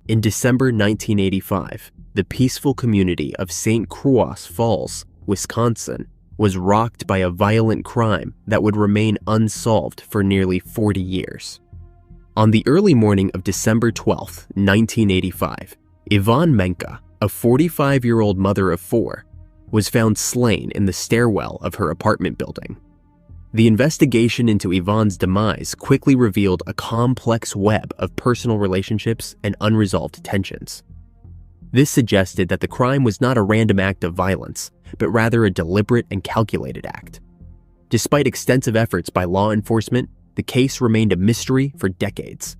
In December 1985, the peaceful community of St. Croix Falls, Wisconsin, was rocked by a violent crime that would remain unsolved for nearly 40 years. On the early morning of December 12, 1985, Yvonne Menke, a 45-year-old mother of 4, was found slain in the stairwell of her apartment building. The investigation into Yvonne's demise quickly revealed a complex web of personal relationships and unresolved tensions. This suggested that the crime was not a random act of violence, but rather a deliberate and calculated act. Despite extensive efforts by law enforcement, the case remained a mystery for decades,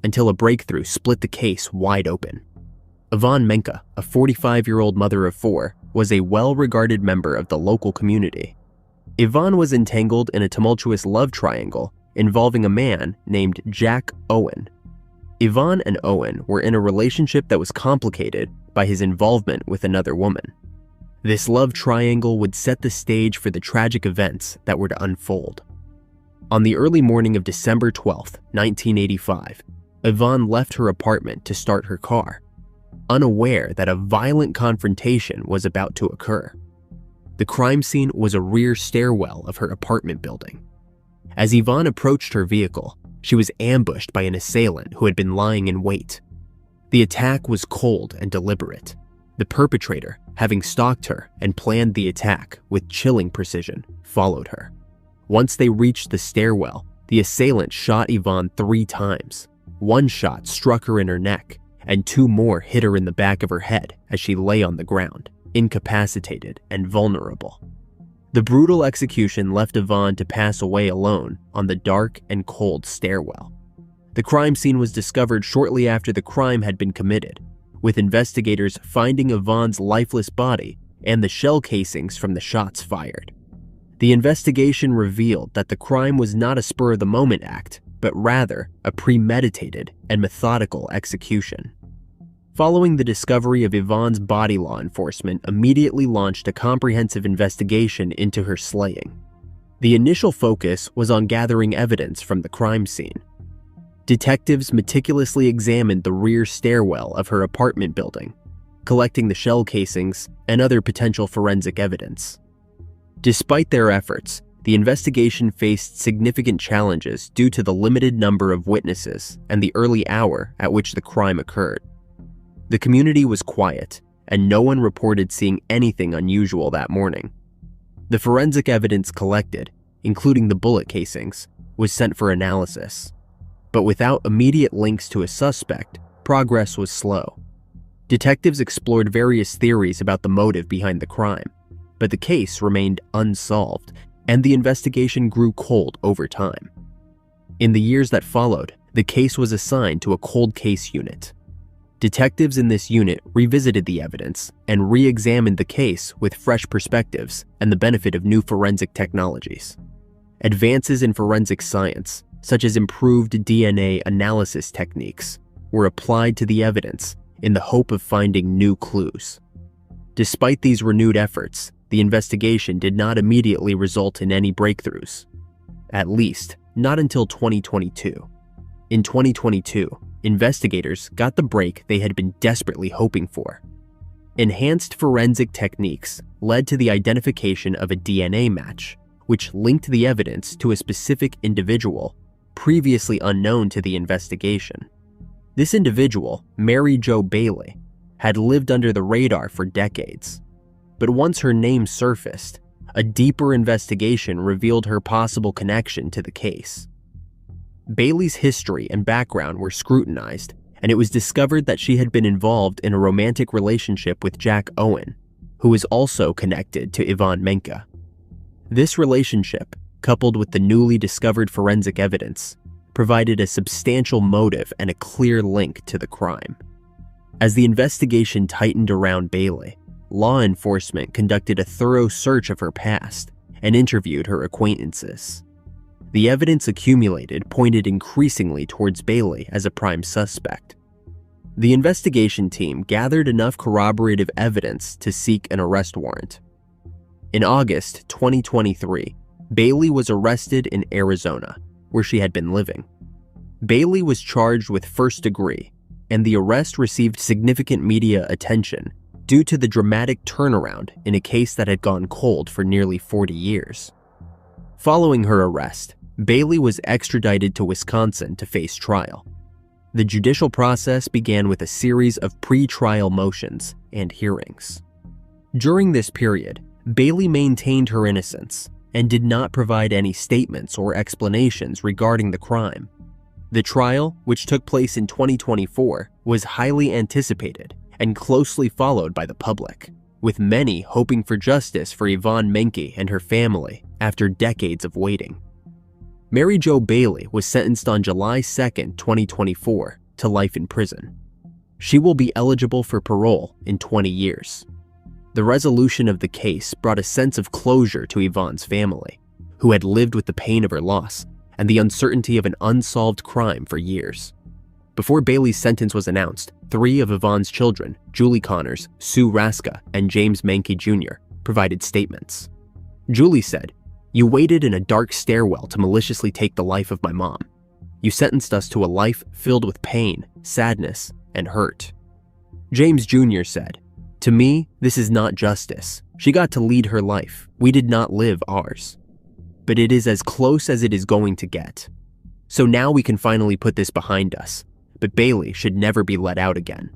until a breakthrough split the case wide open. Yvonne Menke, a 45-year-old mother of 4, was a well-regarded member of the local community. Yvonne was entangled in a tumultuous love triangle involving a man named Jack Owen. Yvonne and Owen were in a relationship that was complicated by his involvement with another woman. This love triangle would set the stage for the tragic events that were to unfold. On the early morning of December 12, 1985, Yvonne left her apartment to start her car, unaware that a violent confrontation was about to occur. The crime scene was a rear stairwell of her apartment building. As Yvonne approached her vehicle, she was ambushed by an assailant who had been lying in wait. The attack was cold and deliberate, the perpetrator, having stalked her and planned the attack with chilling precision, followed her. Once they reached the stairwell, the assailant shot Yvonne 3 times. 1 shot struck her in her neck, and 2 more hit her in the back of her head as she lay on the ground, incapacitated and vulnerable. The brutal execution left Yvonne to pass away alone on the dark and cold stairwell. The crime scene was discovered shortly after the crime had been committed, with investigators finding Yvonne's lifeless body and the shell casings from the shots fired. The investigation revealed that the crime was not a spur-of-the-moment act, but rather a premeditated and methodical execution. Following the discovery of Yvonne's body, law enforcement immediately launched a comprehensive investigation into her slaying. The initial focus was on gathering evidence from the crime scene. Detectives meticulously examined the rear stairwell of her apartment building, collecting the shell casings and other potential forensic evidence. Despite their efforts, the investigation faced significant challenges due to the limited number of witnesses and the early hour at which the crime occurred. The community was quiet, and no one reported seeing anything unusual that morning. The forensic evidence collected, including the bullet casings, was sent for analysis. But without immediate links to a suspect, progress was slow. Detectives explored various theories about the motive behind the crime, but the case remained unsolved, and the investigation grew cold over time. In the years that followed, the case was assigned to a cold case unit. Detectives in this unit revisited the evidence and re-examined the case with fresh perspectives and the benefit of new forensic technologies. Advances in forensic science, such as improved DNA analysis techniques, were applied to the evidence in the hope of finding new clues. Despite these renewed efforts, the investigation did not immediately result in any breakthroughs, at least not until 2022. In 2022, investigators got the break they had been desperately hoping for. Enhanced forensic techniques led to the identification of a DNA match, which linked the evidence to a specific individual previously unknown to the investigation. This individual, Mary Jo Bailey, had lived under the radar for decades. But once her name surfaced, a deeper investigation revealed her possible connection to the case. Bailey's history and background were scrutinized, and it was discovered that she had been involved in a romantic relationship with Jack Owen, who was also connected to Yvonne Menke. This relationship, coupled with the newly discovered forensic evidence, provided a substantial motive and a clear link to the crime. As the investigation tightened around Bailey, law enforcement conducted a thorough search of her past and interviewed her acquaintances. The evidence accumulated pointed increasingly towards Bailey as a prime suspect. The investigation team gathered enough corroborative evidence to seek an arrest warrant. In August 2023, Bailey was arrested in Arizona, where she had been living. Bailey was charged with first degree, and the arrest received significant media attention due to the dramatic turnaround in a case that had gone cold for nearly 40 years. Following her arrest, Bailey was extradited to Wisconsin to face trial. The judicial process began with a series of pre-trial motions and hearings. During this period, Bailey maintained her innocence and did not provide any statements or explanations regarding the crime. The trial, which took place in 2024, was highly anticipated and closely followed by the public, with many hoping for justice for Yvonne Menke and her family after decades of waiting. Mary Jo Bailey was sentenced on July 2, 2024, to life in prison. She will be eligible for parole in 20 years. The resolution of the case brought a sense of closure to Yvonne's family, who had lived with the pain of her loss and the uncertainty of an unsolved crime for years. Before Bailey's sentence was announced, 3 of Yvonne's children, Julie Connors, Sue Raska, and James Menke Jr., provided statements. Julie said, "You waited in a dark stairwell to maliciously take the life of my mom. You sentenced us to a life filled with pain, sadness, and hurt." James Jr. said, "To me, this is not justice. She got to lead her life. We did not live ours. But it is as close as it is going to get. So now we can finally put this behind us. But Bailey should never be let out again."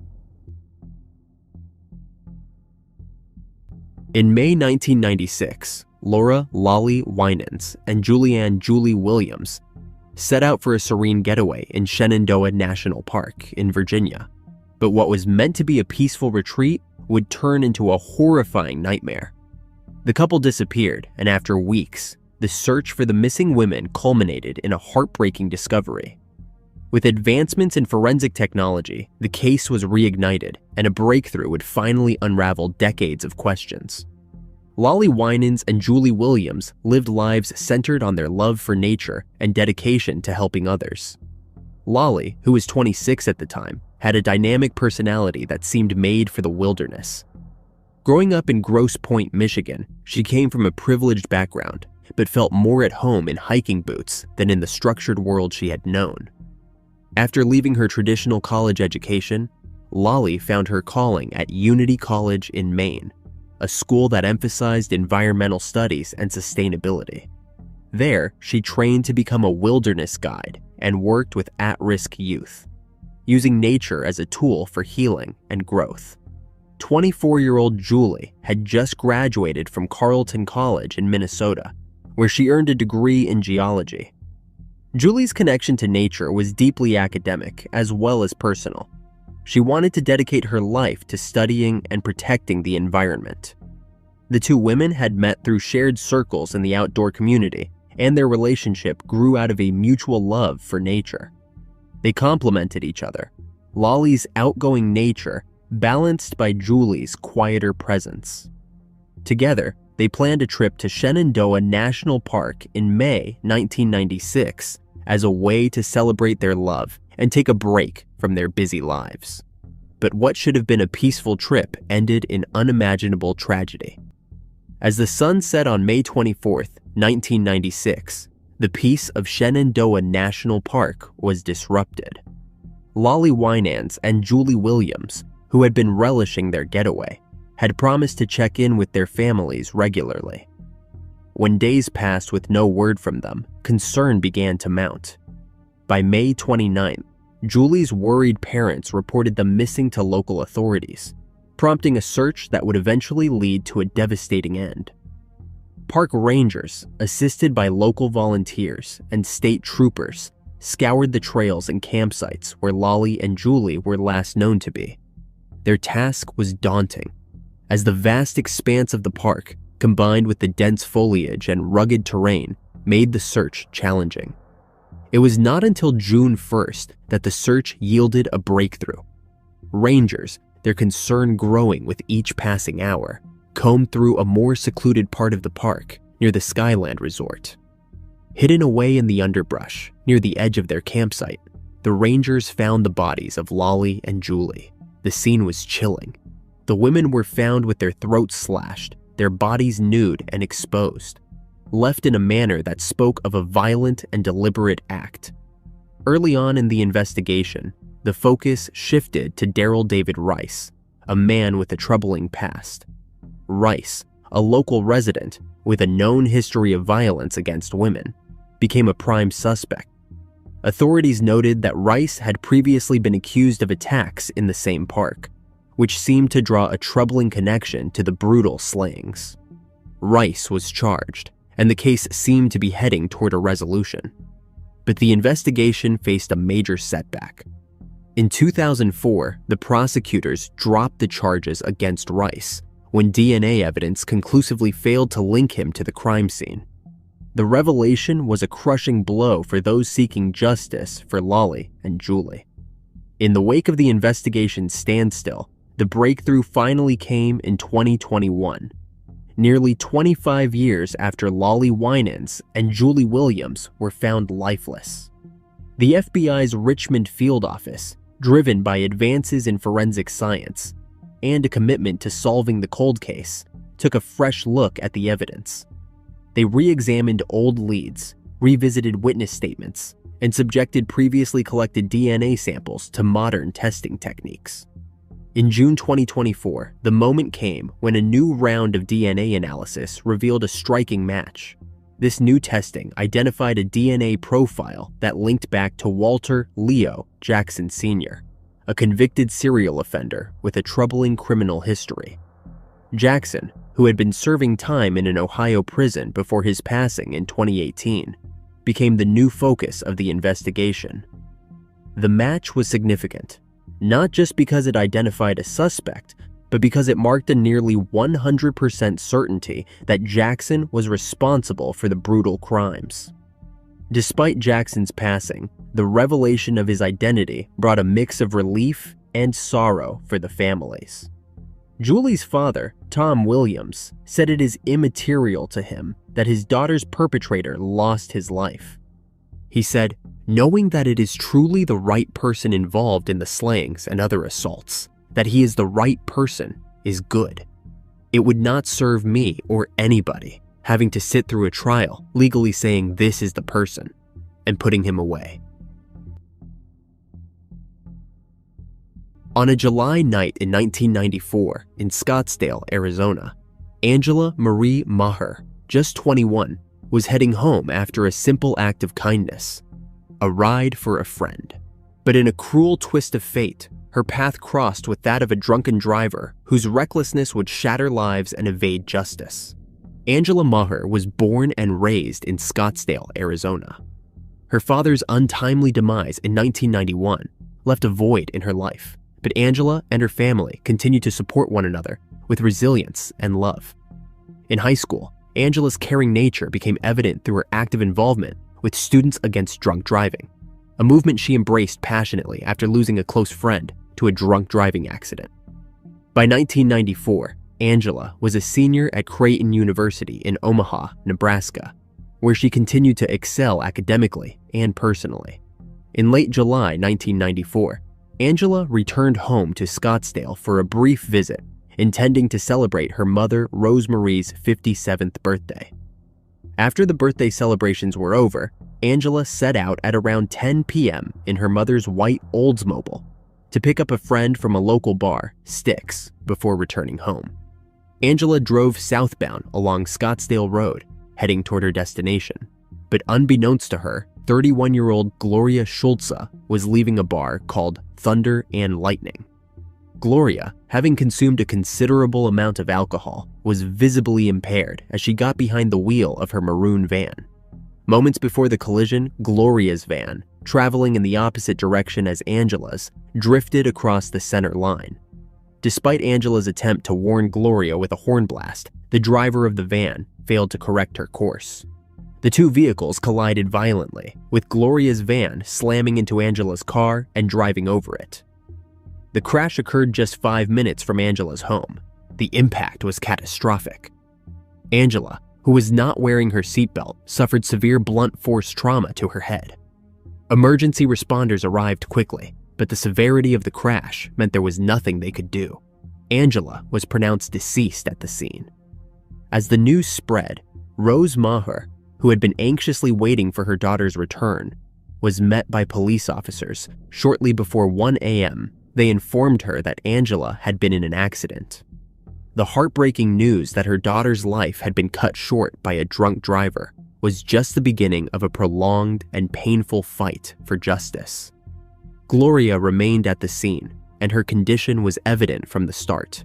In May 1996, Laura Lollie Winans and Julianne Julie Williams set out for a serene getaway in Shenandoah National Park in Virginia. But what was meant to be a peaceful retreat would turn into a horrifying nightmare. The couple disappeared, and after weeks, the search for the missing women culminated in a heartbreaking discovery. With advancements in forensic technology, the case was reignited, and a breakthrough would finally unravel decades of questions. Lollie Winans and Julie Williams lived lives centered on their love for nature and dedication to helping others. Lollie, who was 26 at the time, had a dynamic personality that seemed made for the wilderness. Growing up in Grosse Pointe, Michigan, she came from a privileged background, but felt more at home in hiking boots than in the structured world she had known. After leaving her traditional college education, Lollie found her calling at Unity College in Maine, a school that emphasized environmental studies and sustainability. There, she trained to become a wilderness guide and worked with at-risk youth, using nature as a tool for healing and growth. 24-year-old Julie had just graduated from Carleton College in Minnesota, where she earned a degree in geology. Julie's connection to nature was deeply academic as well as personal. She wanted to dedicate her life to studying and protecting the environment. The two women had met through shared circles in the outdoor community, and their relationship grew out of a mutual love for nature. They complemented each other, Lollie's outgoing nature balanced by Julie's quieter presence. Together, they planned a trip to Shenandoah National Park in May 1996 as a way to celebrate their love and take a break from their busy lives. But what should have been a peaceful trip ended in unimaginable tragedy. As the sun set on May 24, 1996, the peace of Shenandoah National Park was disrupted. Lollie Winans and Julie Williams, who had been relishing their getaway, had promised to check in with their families regularly. When days passed with no word from them, concern began to mount. By May 29th, Julie's worried parents reported them missing to local authorities, prompting a search that would eventually lead to a devastating end. Park rangers, assisted by local volunteers and state troopers, scoured the trails and campsites where Lollie and Julie were last known to be. Their task was daunting, as the vast expanse of the park, combined with the dense foliage and rugged terrain, made the search challenging. It was not until June 1st that the search yielded a breakthrough. Rangers, their concern growing with each passing hour, combed through a more secluded part of the park near the Skyland Resort. Hidden away in the underbrush near the edge of their campsite, the Rangers found the bodies of Lollie and Julie. The scene was chilling. The women were found with their throats slashed, their bodies nude and exposed, left in a manner that spoke of a violent and deliberate act. Early on in the investigation, the focus shifted to Daryl David Rice, a man with a troubling past. Rice, a local resident with a known history of violence against women, became a prime suspect. Authorities noted that Rice had previously been accused of attacks in the same park, which seemed to draw a troubling connection to the brutal slayings. Rice was charged, and the case seemed to be heading toward a resolution. But the investigation faced a major setback. In 2004, the prosecutors dropped the charges against Rice when DNA evidence conclusively failed to link him to the crime scene. The revelation was a crushing blow for those seeking justice for Lollie and Julie. In the wake of the investigation's standstill, the breakthrough finally came in 2021, nearly 25 years after Lollie Winans and Julie Williams were found lifeless. The FBI's Richmond field office, driven by advances in forensic science and a commitment to solving the cold case, took a fresh look at the evidence. They re-examined old leads, revisited witness statements, and subjected previously collected DNA samples to modern testing techniques. In June 2024, the moment came when a new round of DNA analysis revealed a striking match. This new testing identified a DNA profile that linked back to Walter Leo Jackson Sr., a convicted serial offender with a troubling criminal history. Jackson, who had been serving time in an Ohio prison before his passing in 2018, became the new focus of the investigation. The match was significant, not just because it identified a suspect, but because it marked a nearly 100% certainty that Jackson was responsible for the brutal crimes. Despite Jackson's passing, the revelation of his identity brought a mix of relief and sorrow for the families. Julie's father, Tom Williams, said it is immaterial to him that his daughter's perpetrator lost his life. He said, "Knowing that it is truly the right person involved in the slayings and other assaults, that he is the right person, is good. It would not serve me or anybody having to sit through a trial legally saying this is the person and putting him away." On a July night in 1994 in Scottsdale, Arizona, Angela Marie Maher, just 21, was heading home after a simple act of kindness, a ride for a friend. But in a cruel twist of fate, her path crossed with that of a drunken driver whose recklessness would shatter lives and evade justice. Angela Maher was born and raised in Scottsdale, Arizona. Her father's untimely demise in 1991 left a void in her life, but Angela and her family continued to support one another with resilience and love. In high school, Angela's caring nature became evident through her active involvement with Students Against Drunk Driving, a movement she embraced passionately after losing a close friend to a drunk driving accident. By 1994, Angela was a senior at Creighton University in Omaha, Nebraska, where she continued to excel academically and personally. In late July 1994, Angela returned home to Scottsdale for a brief visit, intending to celebrate her mother Rosemarie's 57th birthday. After the birthday celebrations were over, Angela set out at around 10 p.m. in her mother's white Oldsmobile to pick up a friend from a local bar, Styx, before returning home. Angela drove southbound along Scottsdale Road, heading toward her destination. But unbeknownst to her, 31-year-old Gloria Schulze was leaving a bar called Thunder and Lightning. Gloria, having consumed a considerable amount of alcohol, was visibly impaired as she got behind the wheel of her maroon van. Moments before the collision, Gloria's van, traveling in the opposite direction as Angela's, drifted across the center line. Despite Angela's attempt to warn Gloria with a horn blast, the driver of the van failed to correct her course. The two vehicles collided violently, with Gloria's van slamming into Angela's car and driving over it. The crash occurred just 5 minutes from Angela's home. The impact was catastrophic. Angela, who was not wearing her seatbelt, suffered severe blunt force trauma to her head. Emergency responders arrived quickly, but the severity of the crash meant there was nothing they could do. Angela was pronounced deceased at the scene. As the news spread, Rose Maher, who had been anxiously waiting for her daughter's return, was met by police officers shortly before 1 a.m. They informed her that Angela had been in an accident. The heartbreaking news that her daughter's life had been cut short by a drunk driver was just the beginning of a prolonged and painful fight for justice. Gloria remained at the scene, and her condition was evident from the start.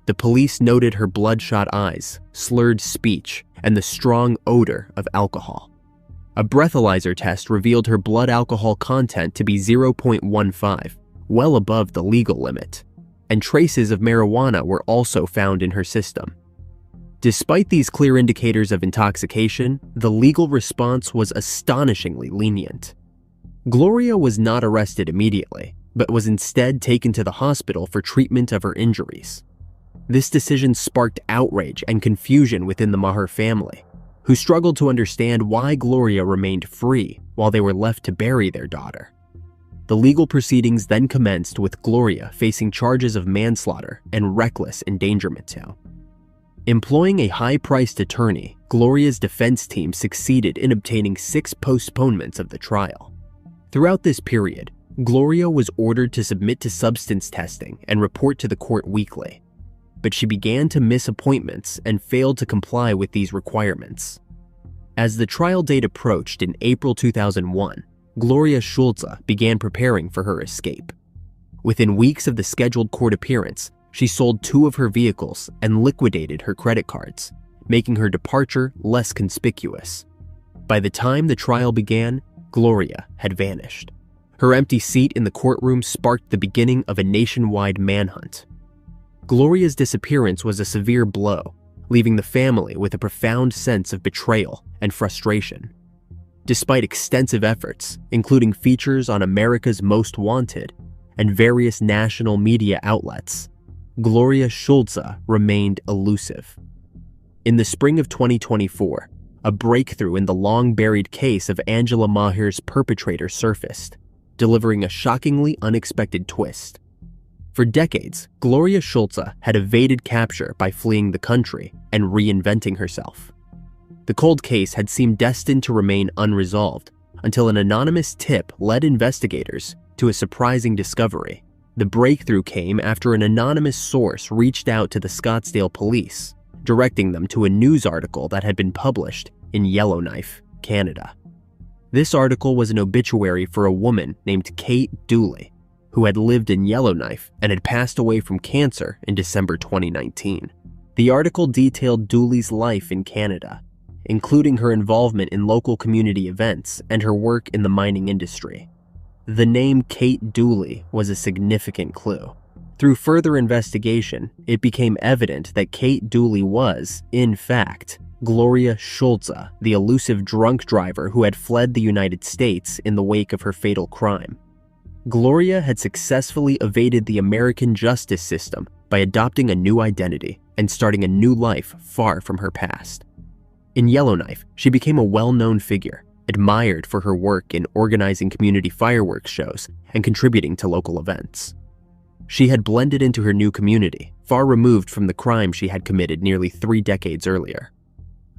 The police noted her bloodshot eyes, slurred speech, and the strong odor of alcohol. A breathalyzer test revealed her blood alcohol content to be 0.15, well above the legal limit, and traces of marijuana were also found in her system. Despite these clear indicators of intoxication, the legal response was astonishingly lenient. Gloria was not arrested immediately, but was instead taken to the hospital for treatment of her injuries. This decision sparked outrage and confusion within the Maher family, who struggled to understand why Gloria remained free while they were left to bury their daughter. The legal proceedings then commenced with Gloria facing charges of manslaughter and reckless endangerment. Employing a high-priced attorney, Gloria's defense team succeeded in obtaining 6 postponements of the trial. Throughout this period, Gloria was ordered to submit to substance testing and report to the court weekly, but she began to miss appointments and failed to comply with these requirements. As the trial date approached in April 2001, Gloria Schulze began preparing for her escape. Within weeks of the scheduled court appearance, she sold 2 of her vehicles and liquidated her credit cards, making her departure less conspicuous. By the time the trial began, Gloria had vanished. Her empty seat in the courtroom sparked the beginning of a nationwide manhunt. Gloria's disappearance was a severe blow, leaving the family with a profound sense of betrayal and frustration. Despite extensive efforts, including features on America's Most Wanted and various national media outlets, Gloria Schulze remained elusive. In the spring of 2024, a breakthrough in the long-buried case of Angela Maher's perpetrator surfaced, delivering a shockingly unexpected twist. For decades, Gloria Schulze had evaded capture by fleeing the country and reinventing herself. The cold case had seemed destined to remain unresolved until an anonymous tip led investigators to a surprising discovery. The breakthrough came after an anonymous source reached out to the Scottsdale police, directing them to a news article that had been published in Yellowknife, Canada. This article was an obituary for a woman named Kate Dooley, who had lived in Yellowknife and had passed away from cancer in December 2019. The article detailed Dooley's life in Canada, including her involvement in local community events and her work in the mining industry. The name Kate Dooley was a significant clue. Through further investigation, it became evident that Kate Dooley was, in fact, Gloria Schulze, the elusive drunk driver who had fled the United States in the wake of her fatal crime. Gloria had successfully evaded the American justice system by adopting a new identity and starting a new life far from her past. In Yellowknife, she became a well-known figure, admired for her work in organizing community fireworks shows and contributing to local events. She had blended into her new community, far removed from the crime she had committed nearly 3 decades earlier.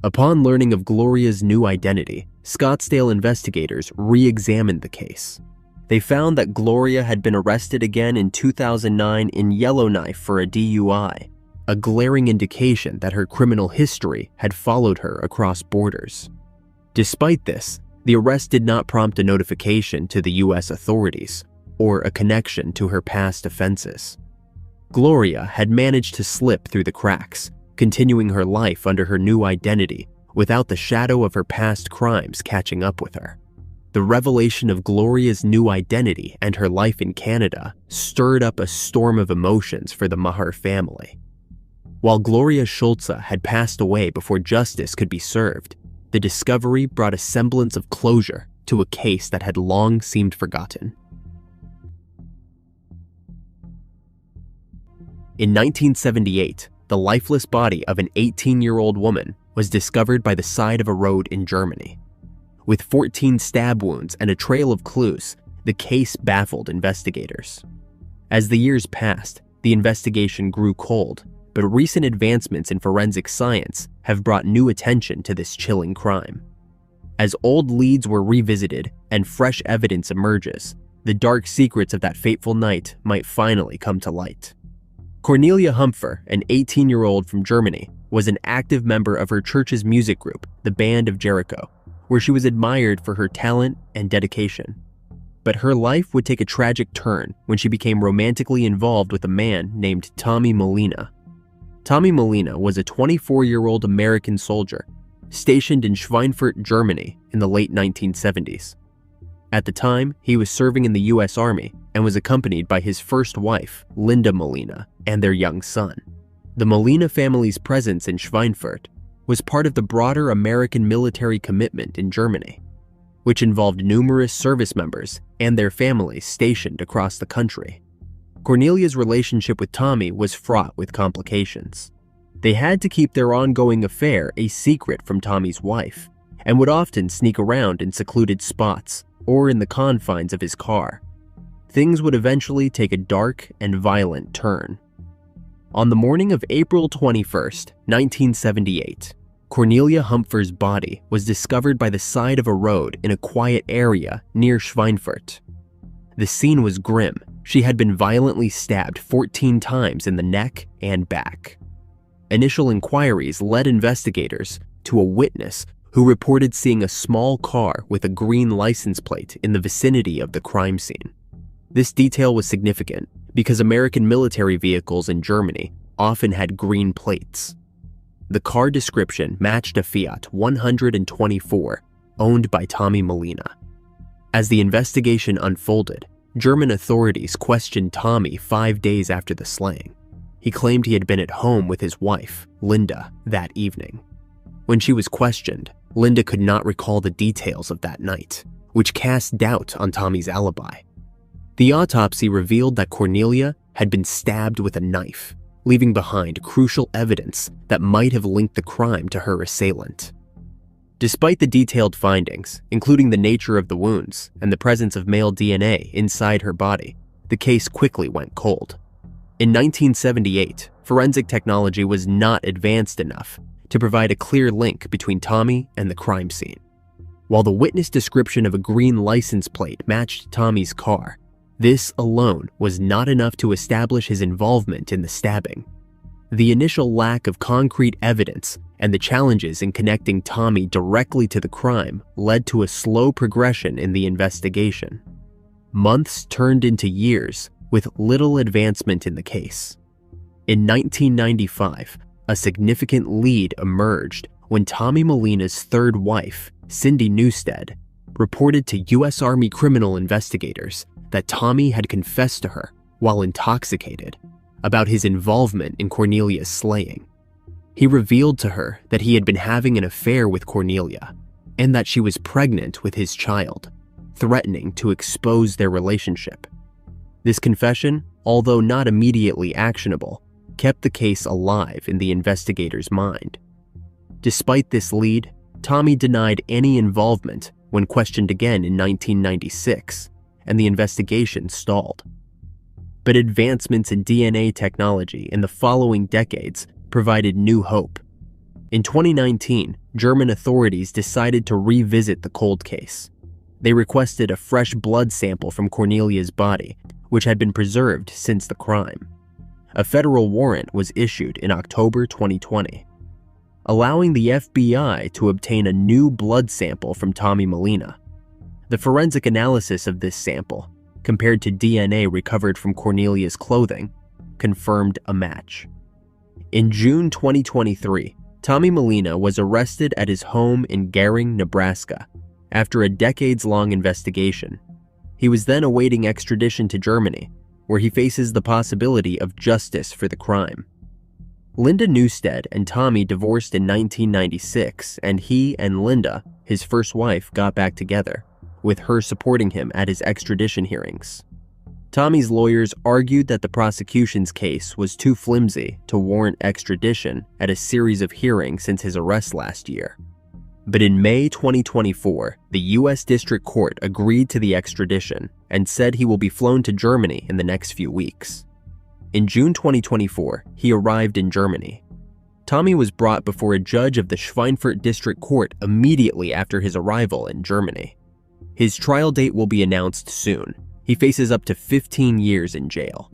Upon learning of Gloria's new identity, Scottsdale investigators re-examined the case. They found that Gloria had been arrested again in 2009 in Yellowknife for a DUI, a glaring indication that her criminal history had followed her across borders. Despite this, the arrest did not prompt a notification to the U.S. authorities or a connection to her past offenses. Gloria had managed to slip through the cracks, continuing her life under her new identity without the shadow of her past crimes catching up with her. The revelation of Gloria's new identity and her life in Canada stirred up a storm of emotions for the Maher family. While Gloria Schulze had passed away before justice could be served, the discovery brought a semblance of closure to a case that had long seemed forgotten. In 1978, the lifeless body of an 18-year-old woman was discovered by the side of a road in Germany. With 14 stab wounds and a trail of clues, the case baffled investigators. As the years passed, the investigation grew cold, but recent advancements in forensic science have brought new attention to this chilling crime. As old leads were revisited and fresh evidence emerges, the dark secrets of that fateful night might finally come to light. Cornelia Humpfer, an 18-year-old from Germany, was an active member of her church's music group, the Band of Jericho, where she was admired for her talent and dedication. But her life would take a tragic turn when she became romantically involved with a man named Tommy Molina. Tommy Molina was a 24-year-old American soldier stationed in Schweinfurt, Germany in the late 1970s. At the time, he was serving in the U.S. Army and was accompanied by his first wife, Linda Molina, and their young son. The Molina family's presence in Schweinfurt was part of the broader American military commitment in Germany, which involved numerous service members and their families stationed across the country. Cornelia's relationship with Tommy was fraught with complications. They had to keep their ongoing affair a secret from Tommy's wife, and would often sneak around in secluded spots or in the confines of his car. Things would eventually take a dark and violent turn. On the morning of April 21st, 1978, Cornelia Humpfer's body was discovered by the side of a road in a quiet area near Schweinfurt. The scene was grim. She had been violently stabbed 14 times in the neck and back. Initial inquiries led investigators to a witness who reported seeing a small car with a green license plate in the vicinity of the crime scene. This detail was significant because American military vehicles in Germany often had green plates. The car description matched a Fiat 124 owned by Tommy Molina. As the investigation unfolded, German authorities questioned Tommy 5 days after the slaying. He claimed he had been at home with his wife, Linda, that evening. When she was questioned, Linda could not recall the details of that night, which cast doubt on Tommy's alibi. The autopsy revealed that Cornelia had been stabbed with a knife, leaving behind crucial evidence that might have linked the crime to her assailant. Despite the detailed findings, including the nature of the wounds and the presence of male DNA inside her body, the case quickly went cold. In 1978, forensic technology was not advanced enough to provide a clear link between Tommy and the crime scene. While the witness description of a green license plate matched Tommy's car, this alone was not enough to establish his involvement in the stabbing. The initial lack of concrete evidence and the challenges in connecting Tommy directly to the crime led to a slow progression in the investigation. Months turned into years with little advancement in the case. In 1995, a significant lead emerged when Tommy Molina's third wife, Cindy Newstead, reported to U.S. Army criminal investigators that Tommy had confessed to her, while intoxicated, about his involvement in Cornelia's slaying. He revealed to her that he had been having an affair with Cornelia and that she was pregnant with his child, threatening to expose their relationship. This confession, although not immediately actionable, kept the case alive in the investigator's mind. Despite this lead, Tommy denied any involvement when questioned again in 1996, and the investigation stalled. But advancements in DNA technology in the following decades provided new hope. In 2019, German authorities decided to revisit the cold case. They requested a fresh blood sample from Cornelia's body, which had been preserved since the crime. A federal warrant was issued in October 2020, allowing the FBI to obtain a new blood sample from Tommy Molina. The forensic analysis of this sample, compared to DNA recovered from Cornelia's clothing, confirmed a match. In June 2023, Tommy Molina was arrested at his home in Gering, Nebraska, after a decades-long investigation. He was then awaiting extradition to Germany, where he faces the possibility of justice for the crime. Linda Newstead and Tommy divorced in 1996, and he and Linda, his first wife, got back together, with her supporting him at his extradition hearings. Tommy's lawyers argued that the prosecution's case was too flimsy to warrant extradition at a series of hearings since his arrest last year. But in May 2024, the U.S. District Court agreed to the extradition and said he will be flown to Germany in the next few weeks. In June 2024, he arrived in Germany. Tommy was brought before a judge of the Schweinfurt District Court immediately after his arrival in Germany. His trial date will be announced soon. He faces up to 15 years in jail.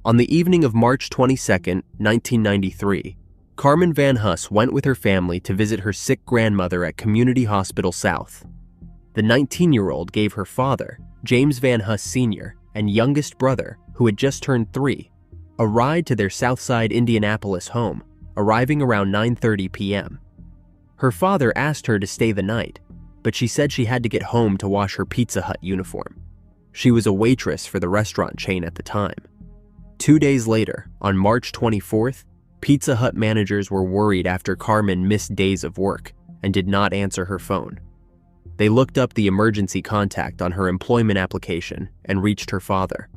On the evening of March 22, 1993, Carmen van Huss went with her family to visit her sick grandmother at Community Hospital South. The 19-year-old gave her father, James Van Huss Sr., and youngest brother, who had just turned 3, a ride to their Southside Indianapolis home, arriving around 9:30 p.m. Her father asked her to stay the night, but she said she had to get home to wash her Pizza Hut uniform. She was a waitress for the restaurant chain at the time. 2 days later, on March 24th, Pizza Hut managers were worried after Carmen missed days of work and did not answer her phone. They looked up the emergency contact on her employment application and reached her father.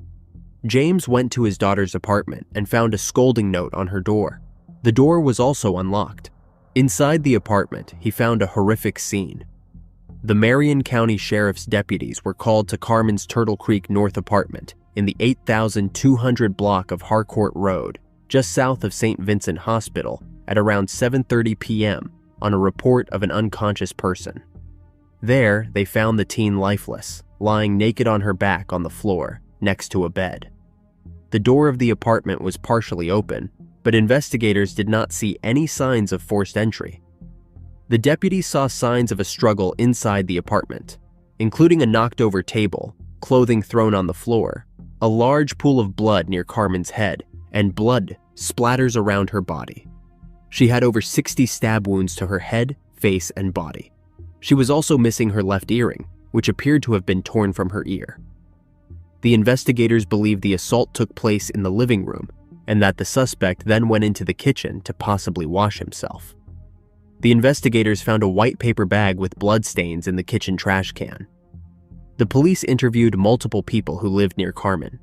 James went to his daughter's apartment and found a scolding note on her door. The door was also unlocked. Inside the apartment, he found a horrific scene. The Marion County Sheriff's deputies were called to Carmen's Turtle Creek North apartment in the 8,200 block of Harcourt Road, just south of St. Vincent Hospital, at around 7:30 p.m. on a report of an unconscious person. There, they found the teen lifeless, lying naked on her back on the floor, next to a bed. The door of the apartment was partially open, but investigators did not see any signs of forced entry. The deputies saw signs of a struggle inside the apartment, including a knocked-over table, clothing thrown on the floor, a large pool of blood near Carmen's head, and blood splatters around her body. She had over 60 stab wounds to her head, face, and body. She was also missing her left earring, which appeared to have been torn from her ear. The investigators believe the assault took place in the living room and that the suspect then went into the kitchen to possibly wash himself. The investigators found a white paper bag with bloodstains in the kitchen trash can. The police interviewed multiple people who lived near Carmen.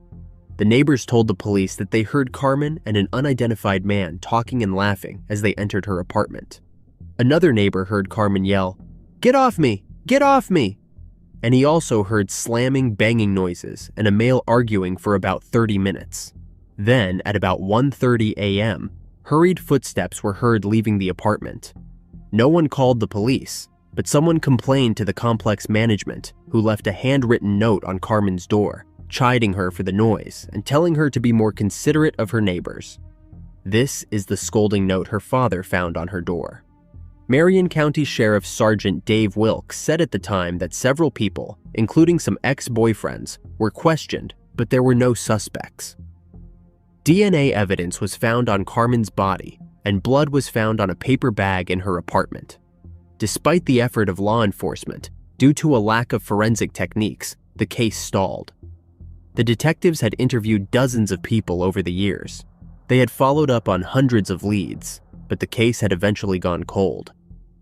The neighbors told the police that they heard Carmen and an unidentified man talking and laughing as they entered her apartment. Another neighbor heard Carmen yell, "Get off me! Get off me!" And he also heard slamming, banging noises and a male arguing for about 30 minutes. Then, at about 1:30 a.m., hurried footsteps were heard leaving the apartment. No one called the police, but someone complained to the complex management, who left a handwritten note on Carmen's door, chiding her for the noise and telling her to be more considerate of her neighbors. This is the scolding note her father found on her door. Marion County Sheriff Sergeant Dave Wilkes said at the time that several people, including some ex-boyfriends, were questioned, but there were no suspects. DNA evidence was found on Carmen's body, and blood was found on a paper bag in her apartment. Despite the effort of law enforcement, due to a lack of forensic techniques, the case stalled. The detectives had interviewed dozens of people over the years. They had followed up on hundreds of leads, but the case had eventually gone cold.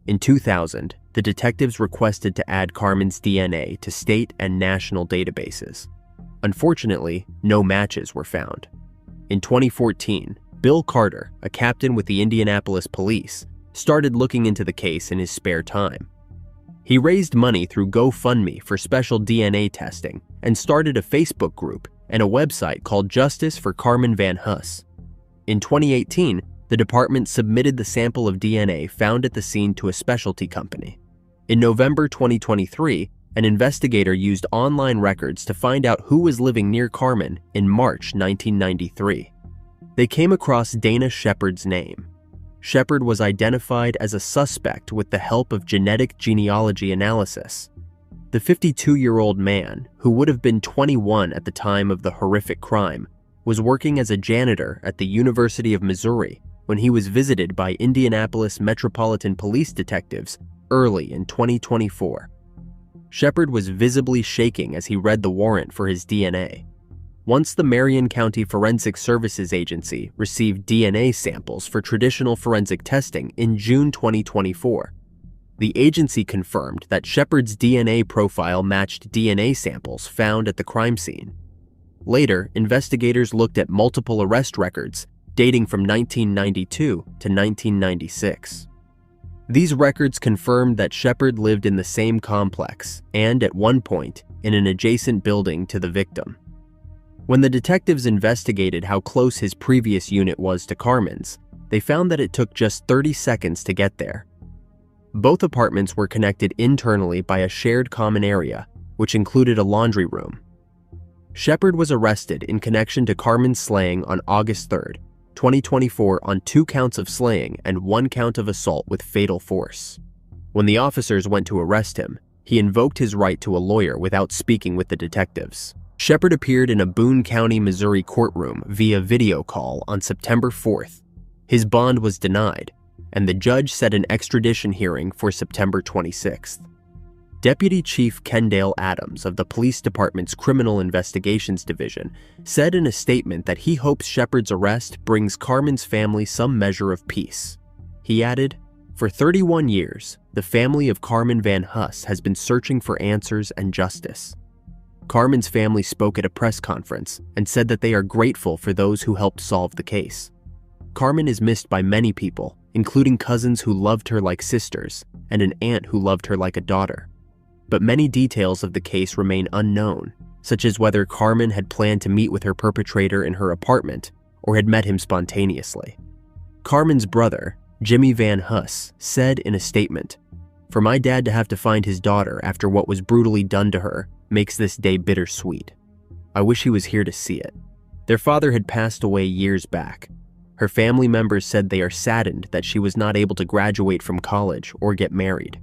In 2000, the detectives requested to add Carmen's DNA to state and national databases. Unfortunately, no matches were found. In 2014, Bill Carter, a captain with the Indianapolis Police, started looking into the case in his spare time. He raised money through GoFundMe for special DNA testing and started a Facebook group and a website called Justice for Carmen van Huss. In 2018, the department submitted the sample of DNA found at the scene to a specialty company. In November 2023, an investigator used online records to find out who was living near Carmen in March 1993. They came across Dana Shepard's name. Shepard was identified as a suspect with the help of genetic genealogy analysis. The 52-year-old man, who would have been 21 at the time of the horrific crime, was working as a janitor at the University of Missouri when he was visited by Indianapolis Metropolitan Police detectives early in 2024. Shepard was visibly shaking as he read the warrant for his DNA. Once the Marion County Forensic Services Agency received DNA samples for traditional forensic testing in June 2024, the agency confirmed that Shepard's DNA profile matched DNA samples found at the crime scene. Later, investigators looked at multiple arrest records dating from 1992 to 1996. These records confirmed that Shepard lived in the same complex and, at one point, in an adjacent building to the victim. When the detectives investigated how close his previous unit was to Carmen's, they found that it took just 30 seconds to get there. Both apartments were connected internally by a shared common area, which included a laundry room. Shepherd was arrested in connection to Carmen's slaying on August 3, 2024 on 2 counts of slaying and 1 count of assault with fatal force. When the officers went to arrest him, he invoked his right to a lawyer without speaking with the detectives. Shepherd appeared in a Boone County, Missouri courtroom via video call on September 4th. His bond was denied, and the judge set an extradition hearing for September 26th. Deputy Chief Kendale Adams of the Police Department's Criminal Investigations Division said in a statement that he hopes Shepherd's arrest brings Carmen's family some measure of peace. He added, "For 31 years, the family of Carmen van Huss has been searching for answers and justice." Carmen's family spoke at a press conference and said that they are grateful for those who helped solve the case. Carmen is missed by many people, including cousins who loved her like sisters and an aunt who loved her like a daughter. But many details of the case remain unknown, such as whether Carmen had planned to meet with her perpetrator in her apartment or had met him spontaneously. Carmen's brother, Jimmy Van Huss, said in a statement, "For my dad to have to find his daughter after what was brutally done to her makes this day bittersweet. I wish he was here to see it." Their father had passed away years back. Her family members said they are saddened that she was not able to graduate from college or get married.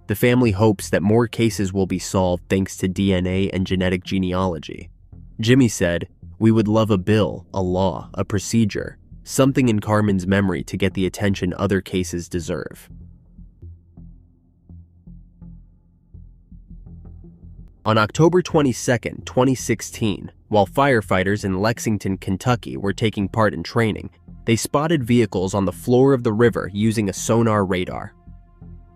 The family hopes that more cases will be solved thanks to DNA and genetic genealogy. Jimmy said, "We would love a bill, a law, a procedure, something in Carmen's memory to get the attention other cases deserve." On October 22, 2016, while firefighters in Lexington, Kentucky were taking part in training, they spotted vehicles on the floor of the river using a sonar radar.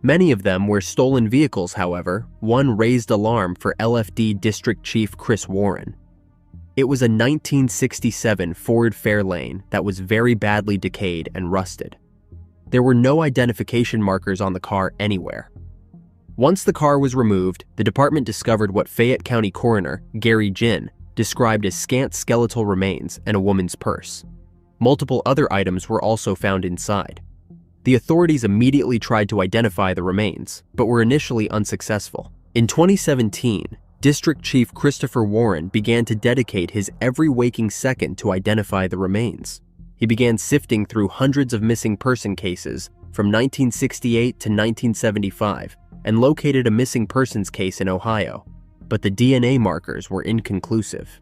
Many of them were stolen vehicles, however. One raised alarm for LFD District Chief Chris Warren. It was a 1967 Ford Fairlane that was very badly decayed and rusted. There were no identification markers on the car anywhere. Once the car was removed, the department discovered what Fayette County Coroner Gary Ginn described as scant skeletal remains and a woman's purse. Multiple other items were also found inside. The authorities immediately tried to identify the remains, but were initially unsuccessful. In 2017, District Chief Christopher Warren began to dedicate his every waking second to identify the remains. He began sifting through hundreds of missing person cases from 1968 to 1975 and located a missing persons case in Ohio, but the DNA markers were inconclusive.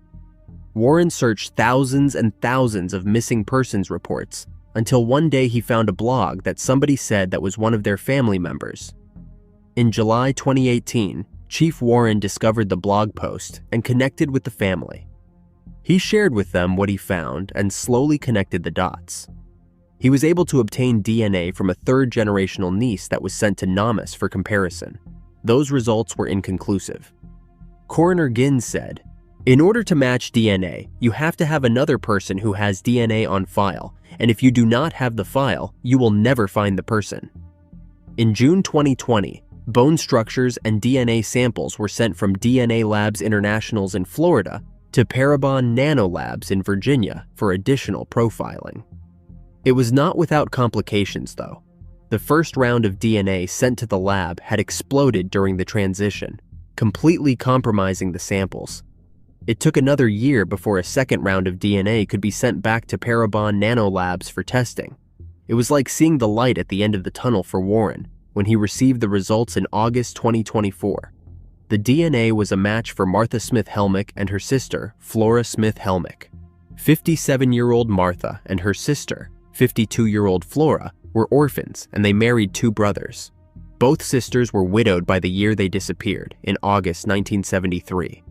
Warren searched thousands and thousands of missing persons reports until one day he found a blog that somebody said that was one of their family members. In July 2018, Chief Warren discovered the blog post and connected with the family. He shared with them what he found and slowly connected the dots. He was able to obtain DNA from a third-generational niece that was sent to NAMUS for comparison. Those results were inconclusive. Coroner Ginn said, "In order to match DNA, you have to have another person who has DNA on file, and if you do not have the file, you will never find the person." In June 2020, bone structures and DNA samples were sent from DNA Labs Internationals in Florida to Parabon Nanolabs in Virginia for additional profiling. It was not without complications, though. The first round of DNA sent to the lab had exploded during the transition, completely compromising the samples. It took another year before a second round of DNA could be sent back to Parabon Nanolabs for testing. It was like seeing the light at the end of the tunnel for Warren when he received the results in August 2024. The DNA was a match for Martha Smith Helmick and her sister, Flora Smith Helmick. 57-year-old Martha and her sister, 52-year-old Flora, were orphans, and they married 2 brothers. Both sisters were widowed by the year they disappeared, in August 1973.